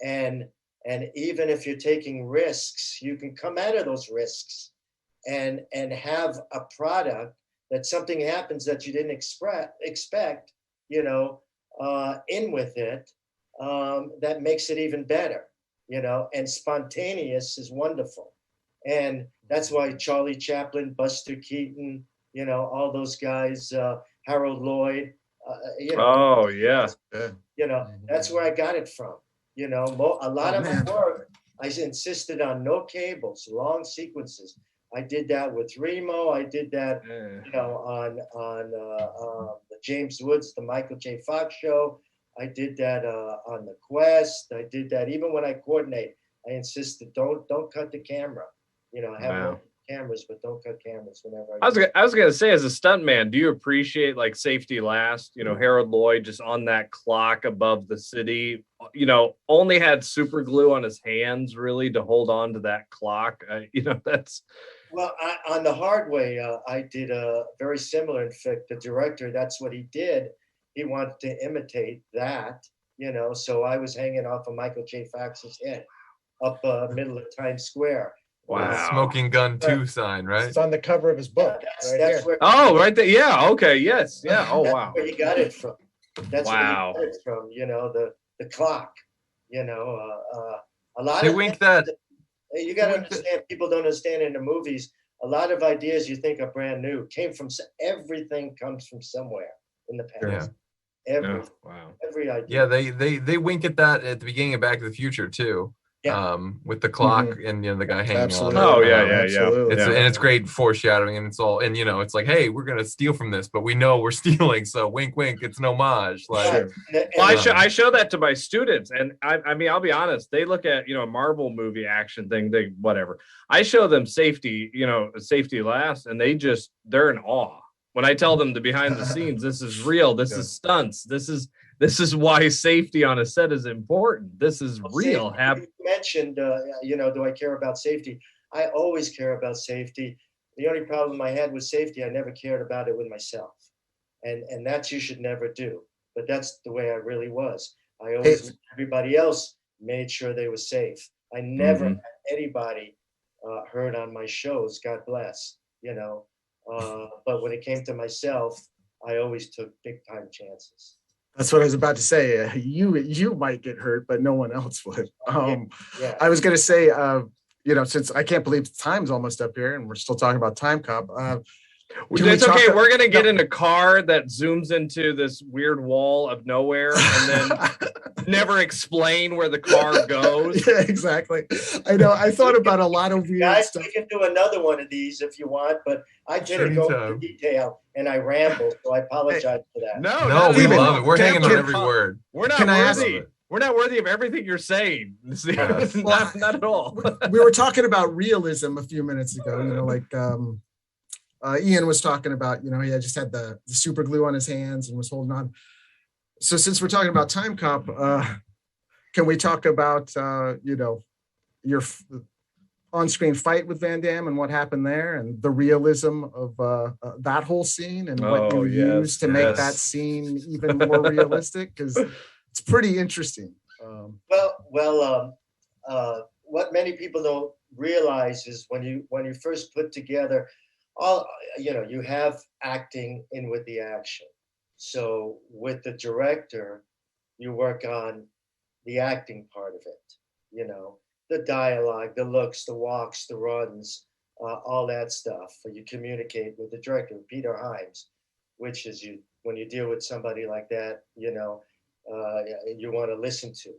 And even if you're taking risks, you can come out of those risks and have a product that something happens that you didn't expect, you know, in with it, that makes it even better, you know, and spontaneous is wonderful. And that's why Charlie Chaplin, Buster Keaton, you know, all those guys, Harold Lloyd, you know. Oh, yeah. You know, that's where I got it from. You know, a lot of my work, I insisted on no cables, long sequences. I did that with Remo. I did that, you know, on the James Woods, the Michael J. Fox show. I did that on the Quest. I did that even when I coordinate. I insisted don't cut the camera. You know, I have cameras, but don't cut cameras whenever I was gonna say, as a stuntman, do you appreciate like safety last? You know, Harold Lloyd just on that clock above the city, you know, only had super glue on his hands really to hold on to that clock. You know, that's well, on the Hard Way, I did a very similar. In fact, the director, that's what he did. He wanted to imitate that, you know. So I was hanging off of Michael J. Fox's head up middle of Times Square. Wow. Smoking Gun 2 sign, right? It's on the cover of his book. That's where. Oh, right there. Yeah. Okay. Yes. Yeah. Oh, That's wow. where he got it from. That's Wow. where he got it from. You know, the clock. You know, a lot They of wink things, that. you got to wink that- understand. People don't understand in the movies. A lot of ideas you think are brand new came from everything comes from somewhere in the past. Every Oh, wow. every idea. Yeah, they wink at that at the beginning of Back to the Future too. Yeah. With the clock and the guy hanging Absolutely. on it. Oh, yeah, Um, yeah, Absolutely. yeah. and it's great foreshadowing, and it's all, and it's like, hey, we're gonna steal from this, but we know we're stealing, so wink, wink. It's an homage. Like, Sure. Well, I show that to my students, and I mean, I'll be honest. They look at a Marvel movie action thing, they whatever. I show them safety, safety last, and they're in awe when I tell them the behind the scenes. This is real. This is stunts. This is why safety on a set is important. This is real. You mentioned, do I care about safety? I always care about safety. The only problem I had with safety, I never cared about it with myself, and that you should never do. But that's the way I really was. I always everybody else made sure they were safe. I never had anybody hurt on my shows. God bless. But when it came to myself, I always took big time chances. That's what I was about to say. You might get hurt, but no one else would. Yeah. I was going to say, since I can't believe time's almost up here and we're still talking about Timecop. It's okay. We're going to get in a car that zooms into this weird wall of nowhere and then never explain where the car goes. Yeah, exactly. I know. I thought about a lot of weird Guys, stuff. we can do another one of these if you want, but I didn't go into detail and I rambled, so I apologize for that. No, we love it. We're hanging on every word. We're not worthy. We're not worthy of everything you're saying. Not at all. We were talking about realism a few minutes ago. Ian was talking about, he had just had the super glue on his hands and was holding on. So since we're talking about Timecop, can we talk about, your on-screen fight with Van Damme and what happened there and the realism of that whole scene and what you used to make that scene even more realistic? Because it's pretty interesting. What many people don't realize is when you first put together you have acting in with the action. So with the director, you work on the acting part of it, the dialogue, the looks, the walks, the runs, all that stuff. You communicate with the director, Peter Hyams, which is when you deal with somebody like that, you want to listen to,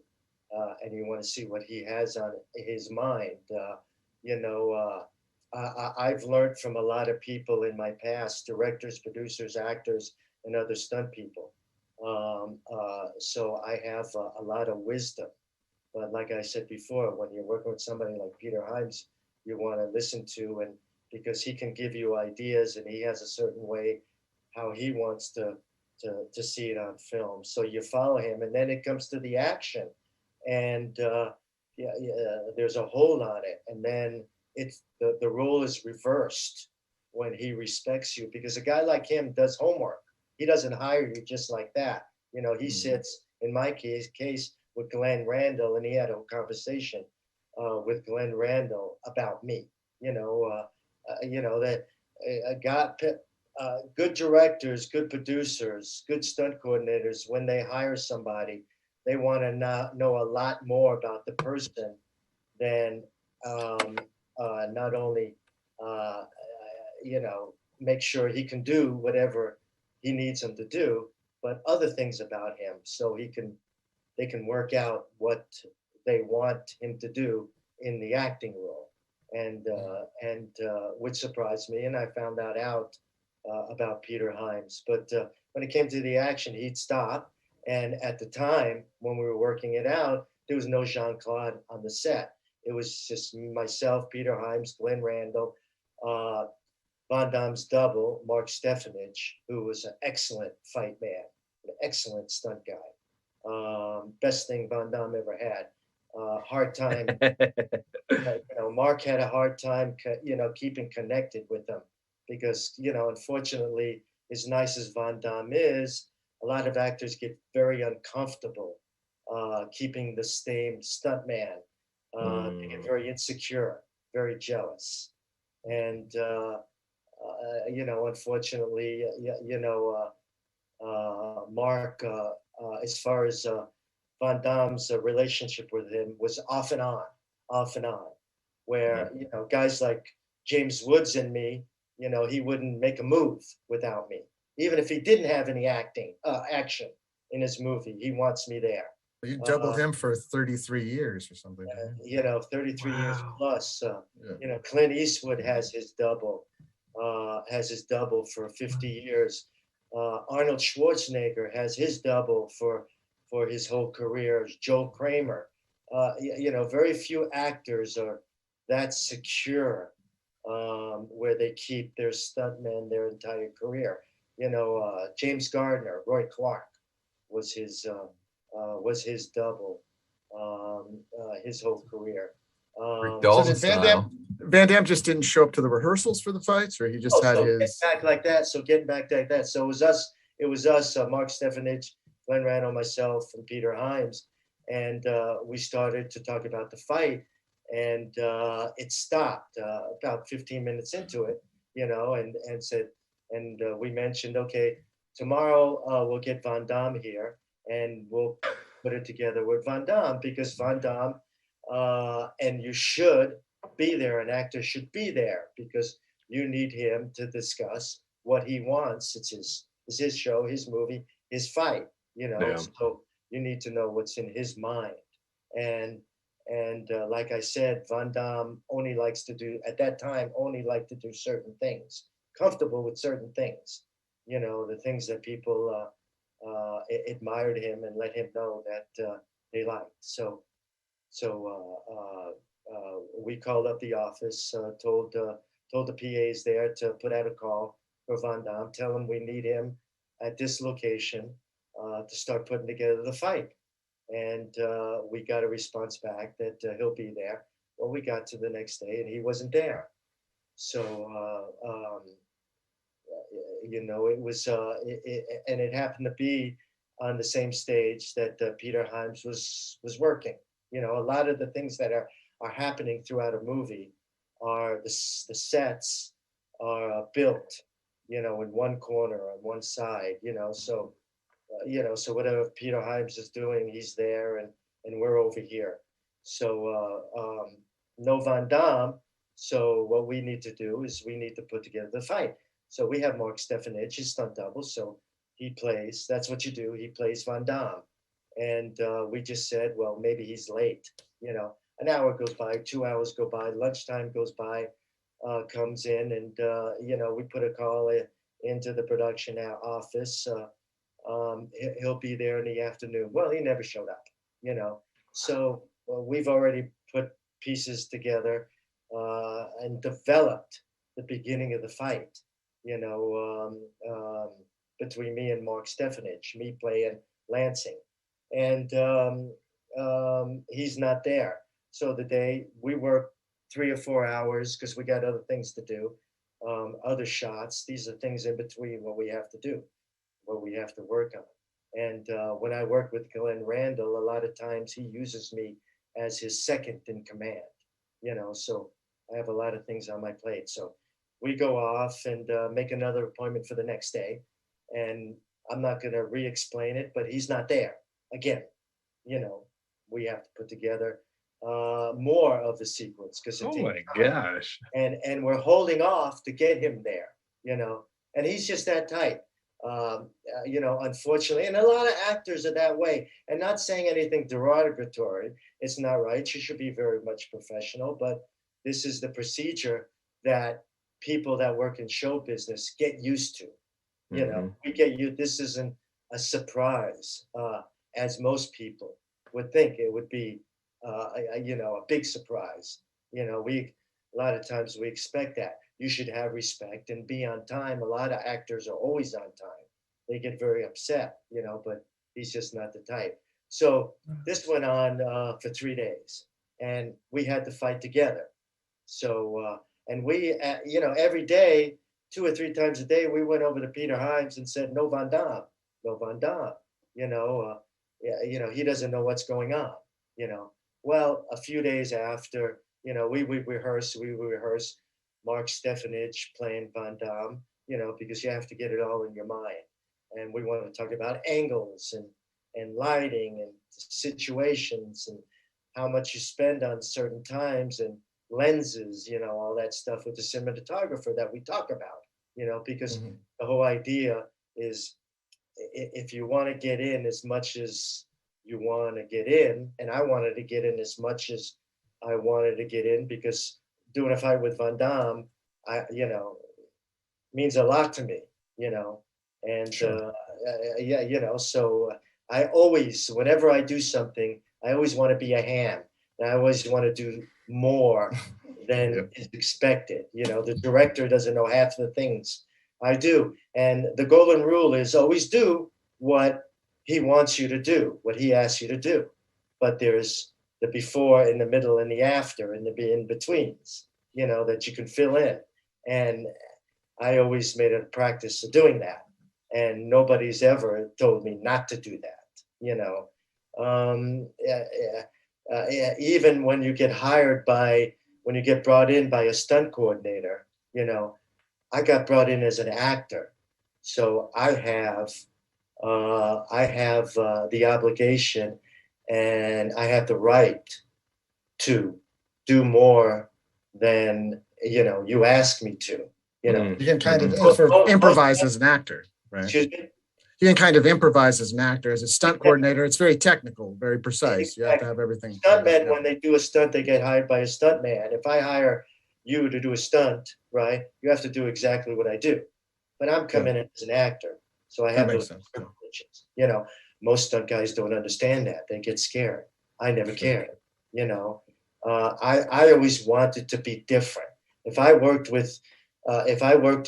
and you want to see what he has on his mind. I've learned from a lot of people in my past, directors, producers, actors, and other stunt people. So I have a lot of wisdom. But like I said before, when you're working with somebody like Peter Hyams, you want to listen to, and because he can give you ideas and he has a certain way how he wants to see it on film. So you follow him, and then it comes to the action, and there's a hold on it, and then it's the role is reversed when he respects you, because a guy like him does homework. He doesn't hire you just like that. He sits, in my case with Glenn Randall, and he had a conversation with Glenn Randall about me. That good directors, good producers, good stunt coordinators, when they hire somebody, they want to know a lot more about the person than not only make sure he can do whatever he needs him to do, but other things about him, so they can work out what they want him to do in the acting role. And which surprised me, and I found that out about Peter Hyams. But when it came to the action, he'd stop, and at the time when we were working it out, there was no Jean-Claude on the set. It was just myself, Peter Hyams, Glenn Randall, Van Damme's double, Mark Stefanich, who was an excellent fight man, an excellent stunt guy. Best thing Van Damme ever had. Hard time. Mark had a hard time, keeping connected with them because, unfortunately, as nice as Van Damme is, a lot of actors get very uncomfortable keeping the same stuntman. They get very insecure very jealous. And, unfortunately, Mark, as far as Van Damme's relationship with him was off and on, where, guys like James Woods and me, he wouldn't make a move without me. Even if he didn't have any action in his movie, he wants me there. You doubled him for 33 years or something. 33 years plus. Clint Eastwood has his double for 50 years. Arnold Schwarzenegger has his double for his whole career. Joel Kramer. Very few actors are that secure where they keep their stuntmen their entire career. James Gardner, Roy Clark was his double his whole career. So did Van Damme just didn't show up to the rehearsals for the fights, or he just had his getting back like that. So it was us, Mark Stefanich, Glenn Randall, myself, and Peter Hyams, and we started to talk about the fight, and it stopped about 15 minutes into it, and said, and we mentioned, okay, tomorrow we'll get Van Damme here, and we'll put it together with Van Damme, because Van Damme, and you should be there, an actor should be there, because you need him to discuss what he wants. It's his show, his movie, his fight, so you need to know what's in his mind. And like I said, Van Damme at that time only liked to do certain things, comfortable with certain things, the things that people admired him and let him know that they liked. So we called up the office, told the PAs there to put out a call for Van Damme, tell him we need him at this location to start putting together the fight. And we got a response back that he'll be there. Well, we got to the next day and he wasn't there. So, it was, and it happened to be on the same stage that Peter Hyams was working. A lot of the things that are happening throughout a movie are the sets are built, in one corner on one side, so whatever Peter Hyams is doing, he's there, and we're over here. So no Van Damme. So what we need to do is we need to put together the fight. So we have Mark Stefanich, his stunt double. So he plays. That's what you do. He plays Van Damme, and we just said, well, maybe he's late. An hour goes by, 2 hours go by, lunchtime goes by, comes in, and we put a call into the production office. He'll be there in the afternoon. Well, he never showed up, So we've already put pieces together and developed the beginning of the fight, between me and Mark Stefanich, me playing Lansing. And he's not there. So the day we work 3 or 4 hours because we got other things to do, other shots. These are things in between what we have to do, what we have to work on. And when I work with Glenn Randall, a lot of times he uses me as his second in command, so I have a lot of things on my plate. So we go off and make another appointment for the next day. And I'm not going to re-explain it, but he's not there. Again, we have to put together more of the sequence because oh my gosh, and we're holding off to get him there, and he's just that tight. Unfortunately, and a lot of actors are that way, and not saying anything derogatory. It's not right. You should be very much professional, but this is the procedure that people that work in show business get used to. We get you. This isn't a surprise, as most people would think it would be. A big surprise. A lot of times we expect that. You should have respect and be on time. A lot of actors are always on time. They get very upset, but he's just not the type. So this went on for 3 days, and we had to fight together. So, and we, every day, 2 or 3 times a day, we went over to Peter Hyams and said, no Van Damme, no Van Damme. He doesn't know what's going on, Well, a few days after, You know, we rehearse. Mark Stefanich playing Van Damme. You know, because you have to get it all in your mind. And we want to talk about angles and lighting and situations and how much you spend on certain times and lenses, you know, all that stuff with the cinematographer that we talk about, you know, because the whole idea is if you want to get in as much as you want to get in, and I wanted to get in as much as I wanted to get in, because doing a fight with Van Damme, you know, means a lot to me, you know, and yeah, you know, so I always, whenever I do something, I always want to be a ham, and I always want to do more than is expected. You know, the director doesn't know half the things I do, and the golden rule is always do what he wants you to do, what he asks you to do, but there's the before and the middle and the after and the in betweens, you know, that you can fill in, and I always made a practice of doing that, and nobody's ever told me not to do that. You know, even when you get when you get brought in by a stunt coordinator, you know, I got brought in as an actor, so I have the obligation and I have the right to do more than, you know, you ask me to. You know, you can kind of improvise as an actor, right? Excuse me? You can kind of improvise as an actor. As a stunt coordinator, it's very technical, very precise. You have to have everything. Stuntmen, when they do a stunt, they get hired by a stuntman. If I hire you to do a stunt, right, you have to do exactly what I do. But I'm coming in as an actor, so I have those privileges. You know, most stunt guys don't understand that. They get scared. I never cared. You know, I always wanted to be different. If I worked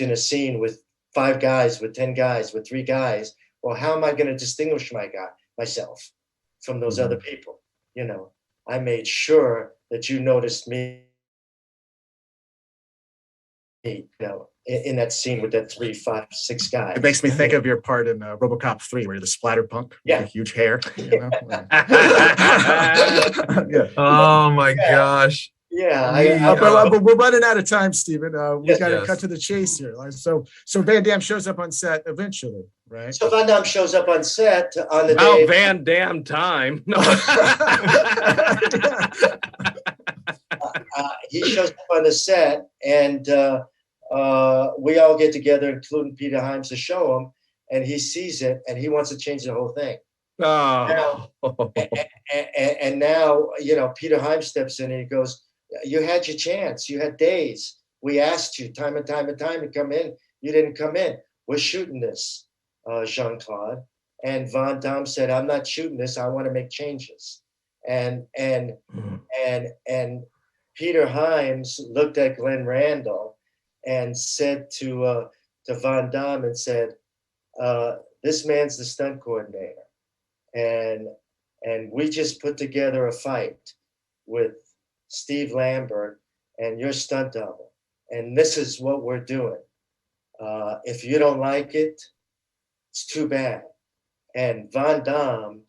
in a scene with 5 guys, with 10 guys, with 3 guys, well, how am I going to distinguish myself from those other people? You know, I made sure that you noticed me, you know, in that scene with that 3, 5, 6 guys. It makes me think of your part in RoboCop 3, where you're the splatter punk with the huge hair. You know? Oh my gosh. Yeah, but we're running out of time, Stephen. We got to cut to the chase here. So Van Damme shows up on set eventually, right? So Van Damme shows up on set on the day. day. Van Damme time. No. He shows up on the set, and we all get together, including Peter Hyams, to show him, and he sees it, and he wants to change the whole thing. Oh. And now, you know, Peter Hyams steps in and he goes, "You had your chance. You had days. We asked you time and time and time to come in. You didn't come in. We're shooting this, Jean-Claude." And Van Damme said, "I'm not shooting this. I want to make changes." And Peter Hyams looked at Glenn Randall and said to Van Damme and said, "This man's the stunt coordinator. And we just put together a fight with Steve Lambert and your stunt double. And this is what we're doing. If you don't like it, it's too bad." And Van Damme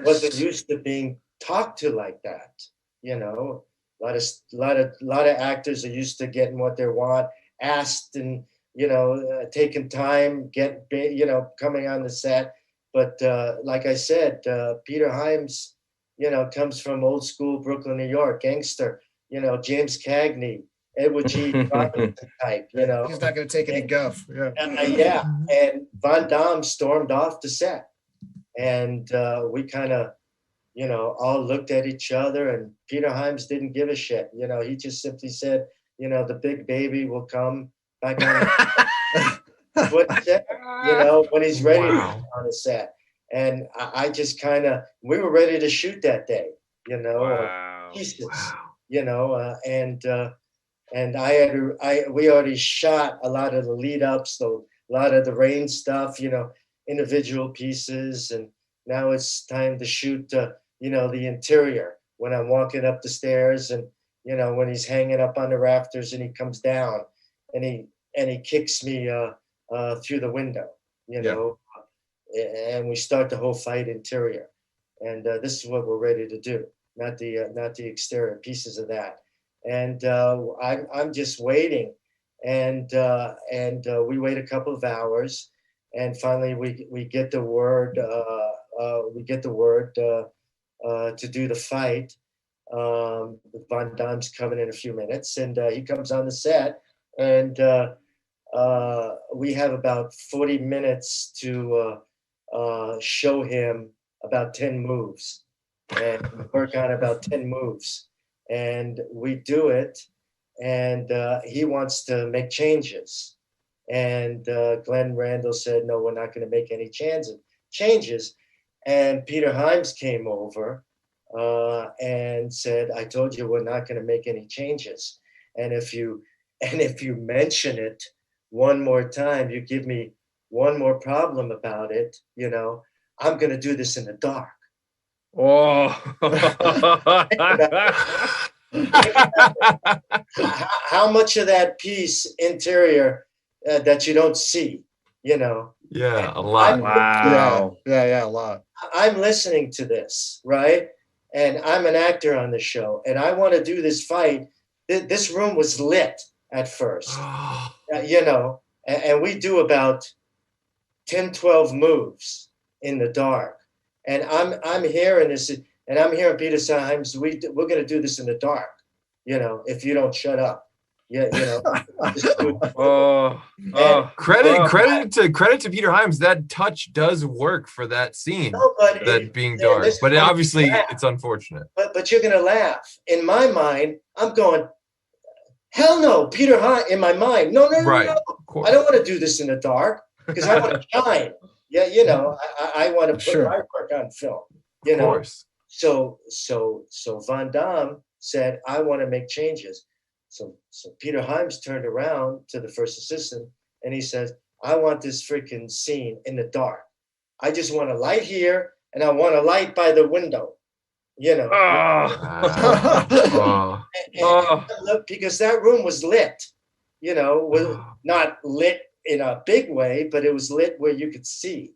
wasn't used to being talked to like that. You know, a lot of actors are used to getting what they want, asked, and, you know, taking time, coming on the set. But like I said, Peter Hyams, you know, comes from old school Brooklyn, New York, gangster, you know, James Cagney, Edward G. Robinson type, you know. He's not going to take any guff. Yeah. And Van Damme stormed off the set. And we kind of, you know, all looked at each other, and Peter Hyams didn't give a shit. You know, he just simply said, you know, the big baby will come back on. You know, when he's ready to be on the set. And I just we were ready to shoot that day, you know, pieces, you know, and we already shot a lot of the lead ups, a lot of the rain stuff, you know, individual pieces. And now it's time to shoot, you know, the interior when I'm walking up the stairs, and, you know, when he's hanging up on the rafters and he comes down and he kicks me through the window, you know, and we start the whole fight interior. And this is what we're ready to do, not the exterior pieces of that. and I'm just waiting, and we wait a couple of hours, and finally we get the word. To do the fight. Van Damme's coming in a few minutes, and he comes on the set, and we have about 40 minutes to show him about 10 moves and work on about 10 moves. And we do it, and he wants to make changes. And Glenn Randall said, no, we're not going to make any changes. And Peter Hyams came over and said, I told you we're not going to make any changes. And if you mention it one more time, you give me one more problem about it, I'm going to do this in the dark. Oh. How much of that piece interior that you don't see, Yeah, a lot. Wow. Yeah, a lot. I'm listening to this, right? And I'm an actor on the show, and I want to do this fight. This room was lit at first, and we do about 10, 12 moves in the dark. And I'm hearing this, and I'm hearing Peter Hyams, we're going to do this in the dark, if you don't shut up. Yeah, Credit to Peter Hyams. That touch does work for that scene. No, being dark, but obviously it's unfortunate. But you're gonna laugh. In my mind, I'm going, hell no, Peter Hyams. In my mind, no, right. No. I don't want to do this in the dark because I want to shine. Yeah, I want to put my work on film. Of course. So Van Damme said, I want to make changes. So Peter Hyams turned around to the first assistant and he says, I want this freaking scene in the dark. I just want a light here and I want a light by the window, because that room was lit, was not lit in a big way, but it was lit where you could see.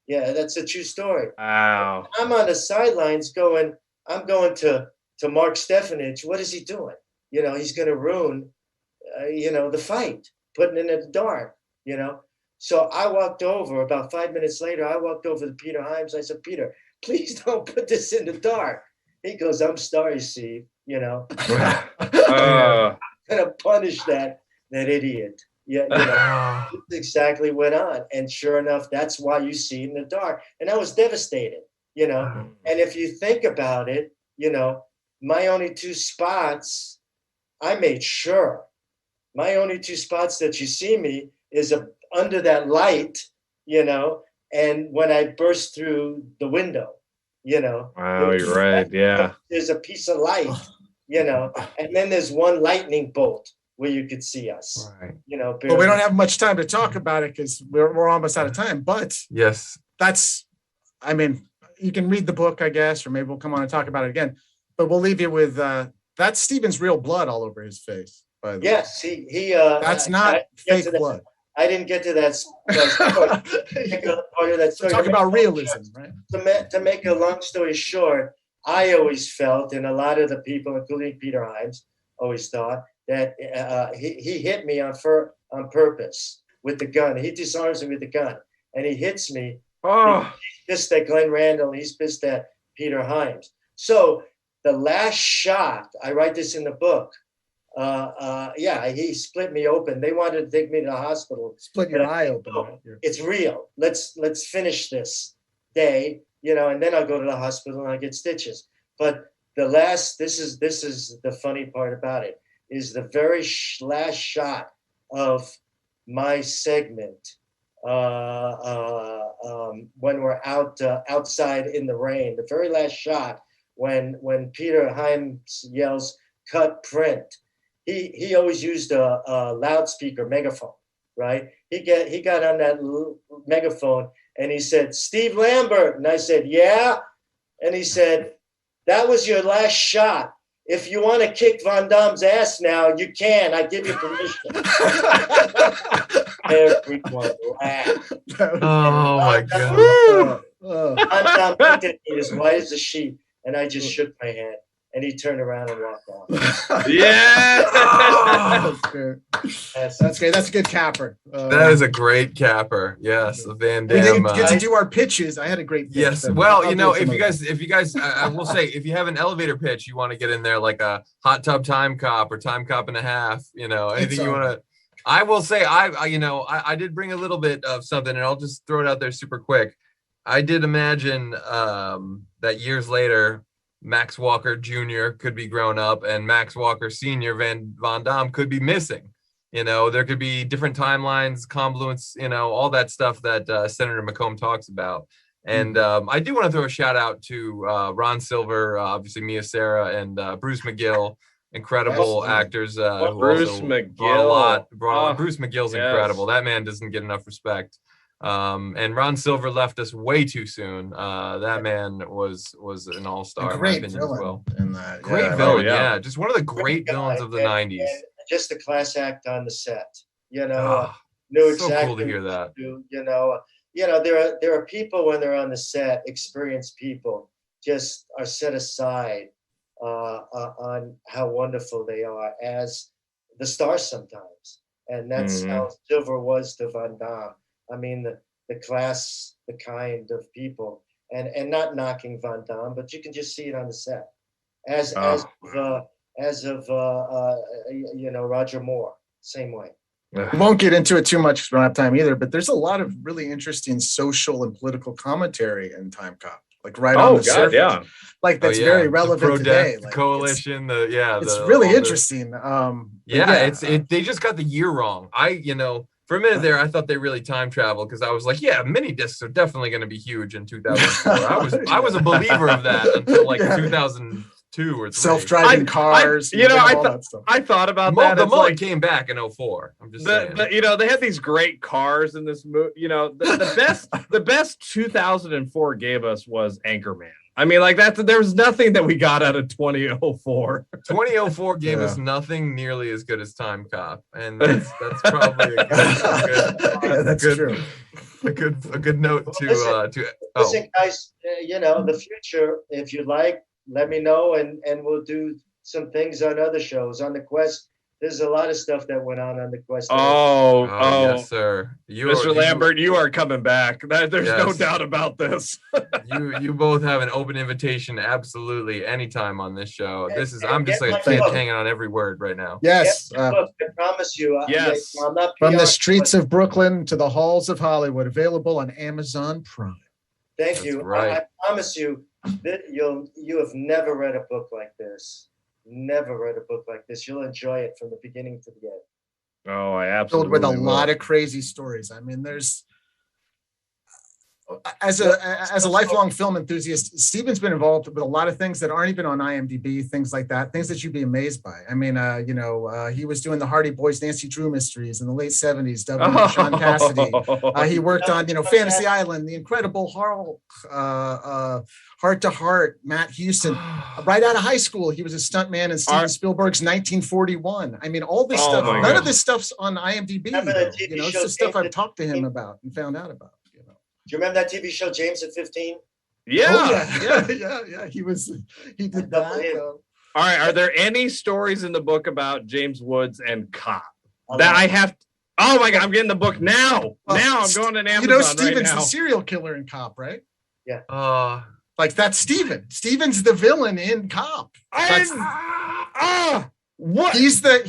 Yeah, that's a true story. Wow. I'm on the sidelines I'm going to Mark Stefanich. What is he doing? He's going to ruin, the fight, putting it in the dark, So I walked over about 5 minutes later. I walked over to Peter Hyams. I said, Peter, please don't put this in the dark. He goes, I'm sorry, Steve. I'm going to punish that idiot. Yeah, that's exactly what went on. And sure enough, that's why you see it in the dark. And I was devastated, And if you think about it, my only two spots, I made sure my only two spots that you see me is under that light, and when I burst through the window, Wow, you're right. Yeah. There's a piece of light, and then there's one lightning bolt where you could see us, right. But we don't have much time to talk about it because we're almost out of time. But yes, you can read the book, I guess, or maybe we'll come on and talk about it again. But we'll leave you with that's Steven's real blood all over his face. By the way. Yes, he. That's not fake blood. I didn't get to that part of that story. Talk about realism, right? To make a long story short, I always felt, and a lot of the people, including Peter Hyams, always thought that he hit me on purpose with the gun. He disarms me with the gun, and he hits me. Oh. He's pissed at Glenn Randall. He's pissed at Peter Hyams. So the last shot, I write this in the book. He split me open. They wanted to take me to the hospital. Split your eye open. Right? It's real. Let's finish this day, and then I'll go to the hospital and I'll get stitches. But this is the funny part about it, is the very last shot of my segment when we're outside in the rain. The very last shot when Peter Hyams yells, "Cut print." He always used a loudspeaker megaphone, right? He got on that megaphone and he said, "Steve Lambert," and I said, "Yeah," and he said, "That was your last shot. If you want to kick Van Damme's ass now, you can. I give you permission." Everyone laughed. Oh my God. Van Damme looked at me as white as a sheet, and I just shook my head. and he turned around and walked off. Yeah. That's good. That's great. That's a good capper. That is a great capper. Yes, the Van We Damme. didn't get to do our pitches. I had a great pitch. Yes. but Well, I'll you do know, it some if other you guys, I will say, if you have an elevator pitch, you want to get in there like a hot tub time cop or time cop and a half, you know, anything you want to. I will say, I did bring a little bit of something, and I'll just throw it out there super quick. I did imagine that years later, Max Walker Jr. could be grown up, and Max Walker Sr. Van Damme could be missing. You know, there could be different timelines, convolutions, you know, all that stuff that Senator McComb talks about. And I do want to throw a shout out to Ron Silver, obviously Mia Sara, and Bruce McGill, incredible actors. Who Bruce also McGill. Bruce McGill's yes. incredible. That man doesn't get enough respect. And Ron Silver left us way too soon. That man was an all-star, in my opinion, as well. In that. Great villain, yeah. Just one of the great villains of the 90s. And just a class act on the set. You know, knew so exactly cool to hear that. what to do, you know, there are people when they're on the set, experienced people, just are set aside on how wonderful they are as the stars sometimes. And that's how Silver was to Van Damme. I mean, the class, the kind of people, and not knocking Van Damme, but you can just see it on the set. As of Roger Moore, same way. We won't get into it too much because we don't have time either, but there's a lot of really interesting social and political commentary in Timecop. Like on the surface. Yeah. Like that's very relevant today. Like, coalition, it's really interesting. They just got the year wrong. For a minute there, I thought they really time traveled because I was like, yeah, mini discs are definitely going to be huge in 2004. I was a believer of that until like 2002 or 3. Self-driving cars. I thought about that. The mullet came back in 2004. I'm just saying. They had these great cars in this movie. You know, the best 2004 gave us was Anchorman. I mean, like there was nothing that we got out of 2004. 2004 gave us nothing nearly as good as Timecop, and that's probably a good note to. Listen, guys, the future. If you like, let me know, and we'll do some things on other shows on the Quest. There's a lot of stuff that went on the Quest. Oh, yes, sir. Mr. Lambert, you are coming back. There's no doubt about this. you both have an open invitation, absolutely, anytime on this show. I'm just like a kid hanging on every word right now. Yes, I promise you. Yes, I'm not from the streets of Brooklyn to the halls of Hollywood, available on Amazon Prime. Thank you. Right. I promise you that you have never read a book like this. Never read a book like this. You'll enjoy it from the beginning to the end. Oh, I absolutely filled with a lot of crazy stories. I mean, there's as a lifelong film enthusiast, Steven's been involved with a lot of things that aren't even on IMDb, things like that, things that you'd be amazed by. I mean, he was doing the Hardy Boys, Nancy Drew mysteries in the late 70s, dubbed with Sean Cassidy. He worked on, Fantasy Island, The Incredible Hulk, Heart to Heart, Matt Houston. Right out of high school, he was a stuntman in Steven Spielberg's 1941. I mean, all this stuff, none of this stuff's on IMDb. It's the stuff I've talked to him about and found out about. Do you remember that TV show, James at 15? Yeah. Yeah. He did that. All right. Are there any stories in the book about James Woods and Cop that I have? Oh my God, I'm getting the book now. Now I'm going to Amazon. Steven's the serial killer in Cop, right? Yeah. Like that's Steven. Steven's the villain in Cop. What? He's the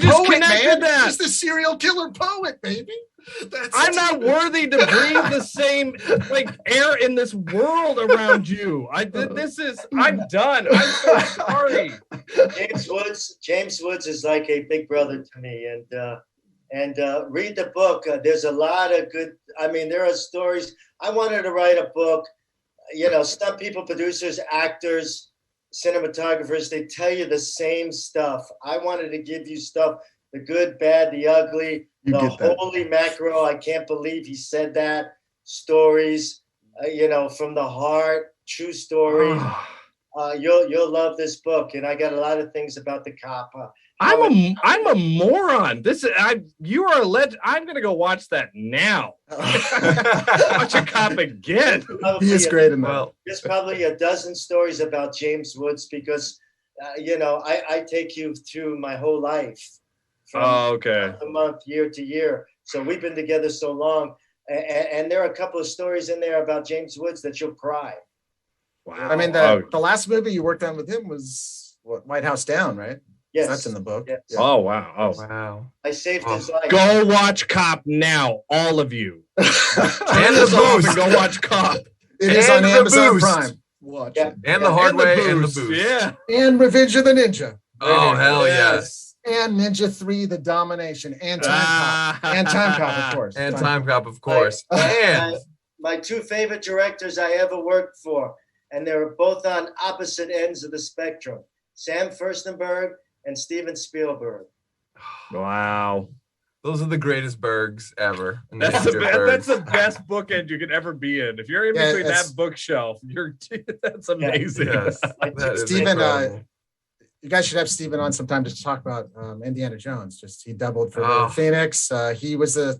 poet, man. That. He's the serial killer poet, baby. I'm not worthy to breathe the same air in this world around you. I'm done. I'm so sorry. James Woods is like a big brother to me, and read the book. There's a lot of good. I mean, there are stories. I wanted to write a book. Stunt people, producers, actors, cinematographers. They tell you the same stuff. I wanted to give you stuff: the good, bad, the ugly. The holy mackerel, I can't believe he said that. Stories, from the heart, true story. You'll love this book, and I got a lot of things about the Cop. I'm a moron. You are a legend. I'm gonna go watch that now. Watch a Cop again. He is great in that. There's probably a dozen stories about James Woods because you know, I take you through my whole life from okay. month to month, year to year. So we've been together so long. And there are a couple of stories in there about James Woods that you'll cry. Wow. I mean, the last movie you worked on with him was what, White House Down, right? Yes. That's in the book. Yes. Yeah. Oh, wow. Oh, Wow. I saved his life. go watch Cop now, all of you. And Turn the this off Boost. and go watch Cop. It is And on the Amazon Boost. Prime. Watch it. And the Hard Way and the Boost. Yeah. And Revenge of the Ninja. Oh, hell yes. And Ninja 3, The Domination. And Time Cop. And Time Cop, of course. And Time Cop, of course. And My two favorite directors I ever worked for, and they were both on opposite ends of the spectrum, Sam Furstenberg and Steven Spielberg. Wow. those are the greatest Bergs ever. That's the best bookend you could ever be in. If you're in between that bookshelf, that's amazing. Yes, that Steven, you guys should have Steven on sometime to talk about Indiana Jones. He doubled for Phoenix. He was the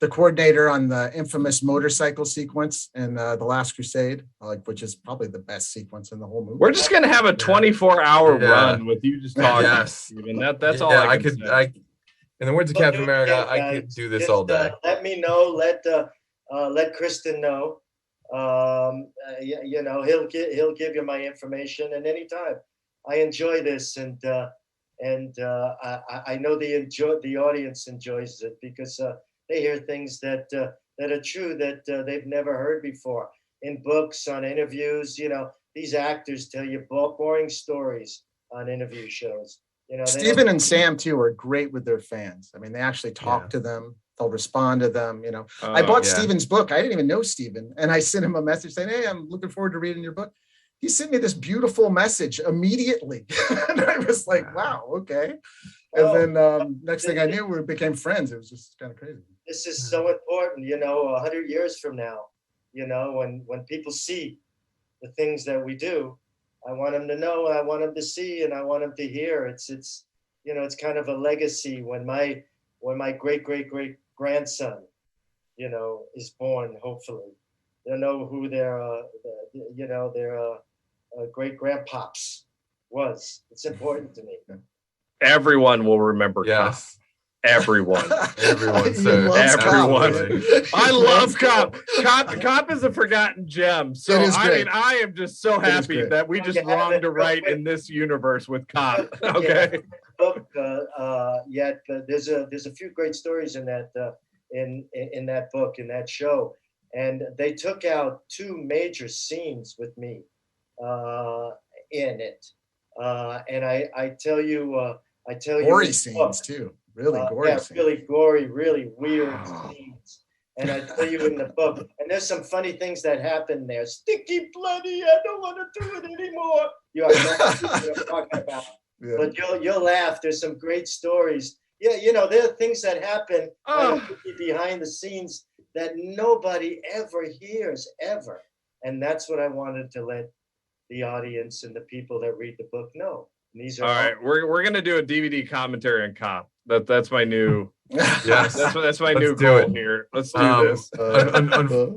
coordinator on the infamous motorcycle sequence in The Last Crusade, which is probably the best sequence in the whole movie. We're just gonna have a 24-hour run with you just talking. Yes, Steven. That's all I can say. In the words of Captain America, I could do this all day. Let me know. Let Kristian know. He'll give you my information, and anytime. I enjoy this, and I know the audience enjoys it because they hear things that are true that they've never heard before in books, on interviews. These actors tell you boring stories on interview shows. Steven and Sam too are great with their fans. I mean, they actually talk to them. They'll respond to them. I bought Steven's book. I didn't even know Steven, and I sent him a message saying, "Hey, I'm looking forward to reading your book." He sent me this beautiful message immediately. And I was like, wow, okay. And then next thing I knew, we became friends. It was just kind of crazy. This is so important, 100 years from now, when people see the things that we do, I want them to know, I want them to see, and I want them to hear. It's kind of a legacy when my great grandson, is born, hopefully. They'll know who their great grandpops was. It's important to me. Everyone will remember. Yes. Cop. Everyone. Sir. Everyone. I love Cop. Cop is a forgotten gem. So I am just so happy that we just wronged to write in this universe with Cop. Okay. Book yet. There's a few great stories in that in that book, in that show. And they took out two major scenes with me in it. And I tell you, gory scenes too. Really gory. Yeah, really gory, really weird scenes. And I tell you in the book, and there's some funny things that happen there. Sticky, bloody, I don't want to do it anymore. You are what I'm talking about. Yeah. But you'll laugh. There's some great stories. Yeah, there are things that happen behind the scenes that nobody ever hears, ever. And that's what I wanted to let the audience and the people that read the book know. And these are all right. We're gonna do a DVD commentary on Cop. That's my new. Yes, that's my new goal here. Let's do this.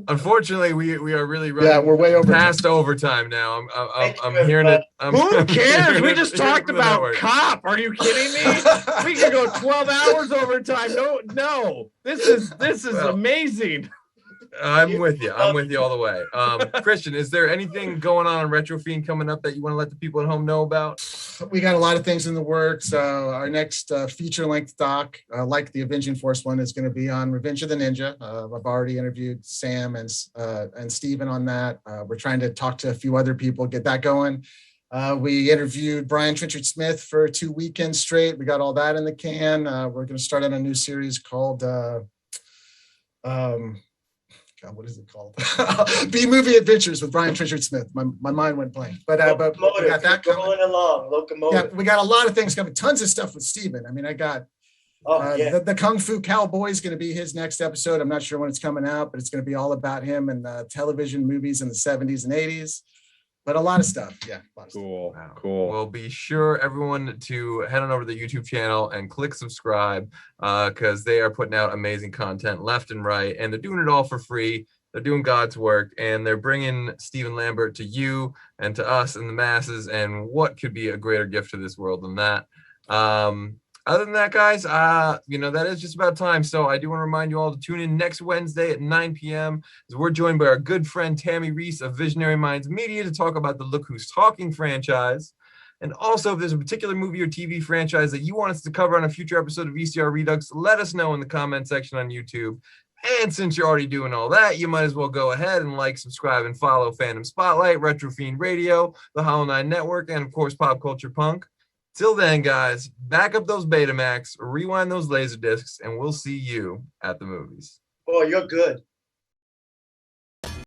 Unfortunately, we are really running. Yeah, we're way over past overtime now. I'm hearing it. Who cares? We just talked about Cop. Are you kidding me? We can go 12 hours overtime. No. This is amazing. I'm with you. I'm with you all the way. Kristian, is there anything going on Retro Fiend coming up that you want to let the people at home know about? We got a lot of things in the works. Our next feature-length doc, like the Avenging Force one, is going to be on Revenge of the Ninja. I've already interviewed Sam and Steven on that. We're trying to talk to a few other people, get that going. We interviewed Brian Trenchard Smith for 2 weekends straight. We got all that in the can. We're going to start on a new series called what is it called? B-Movie Adventures with Brian Trenchard Smith. My mind went blank. But we got that going along. Locomotive. Yeah, we got a lot of things coming. Tons of stuff with Steven. I mean, I got the Kung Fu Cowboy is going to be his next episode. I'm not sure when it's coming out, but it's going to be all about him and television movies in the 70s and 80s. But a lot of stuff. Yeah. Cool. Wow. Cool. Well, be sure everyone to head on over to the YouTube channel and click subscribe because they are putting out amazing content left and right, and they're doing it all for free. They're doing God's work, and they're bringing Stephen Lambert to you and to us and the masses. And what could be a greater gift to this world than that? Other than that, guys, that is just about time. So I do want to remind you all to tune in next Wednesday at 9 p.m. as we're joined by our good friend Tammy Reese of Visionary Minds Media to talk about the Look Who's Talking franchise. And also, if there's a particular movie or TV franchise that you want us to cover on a future episode of VCR Redux, let us know in the comment section on YouTube. And since you're already doing all that, you might as well go ahead and like, subscribe, and follow Fandom Spotlight, Retro Fiend Radio, the Hollow 9 Network, and of course, Pop Culture Punk. Till then, guys, back up those Betamax, rewind those laser discs, and we'll see you at the movies. Oh, you're good.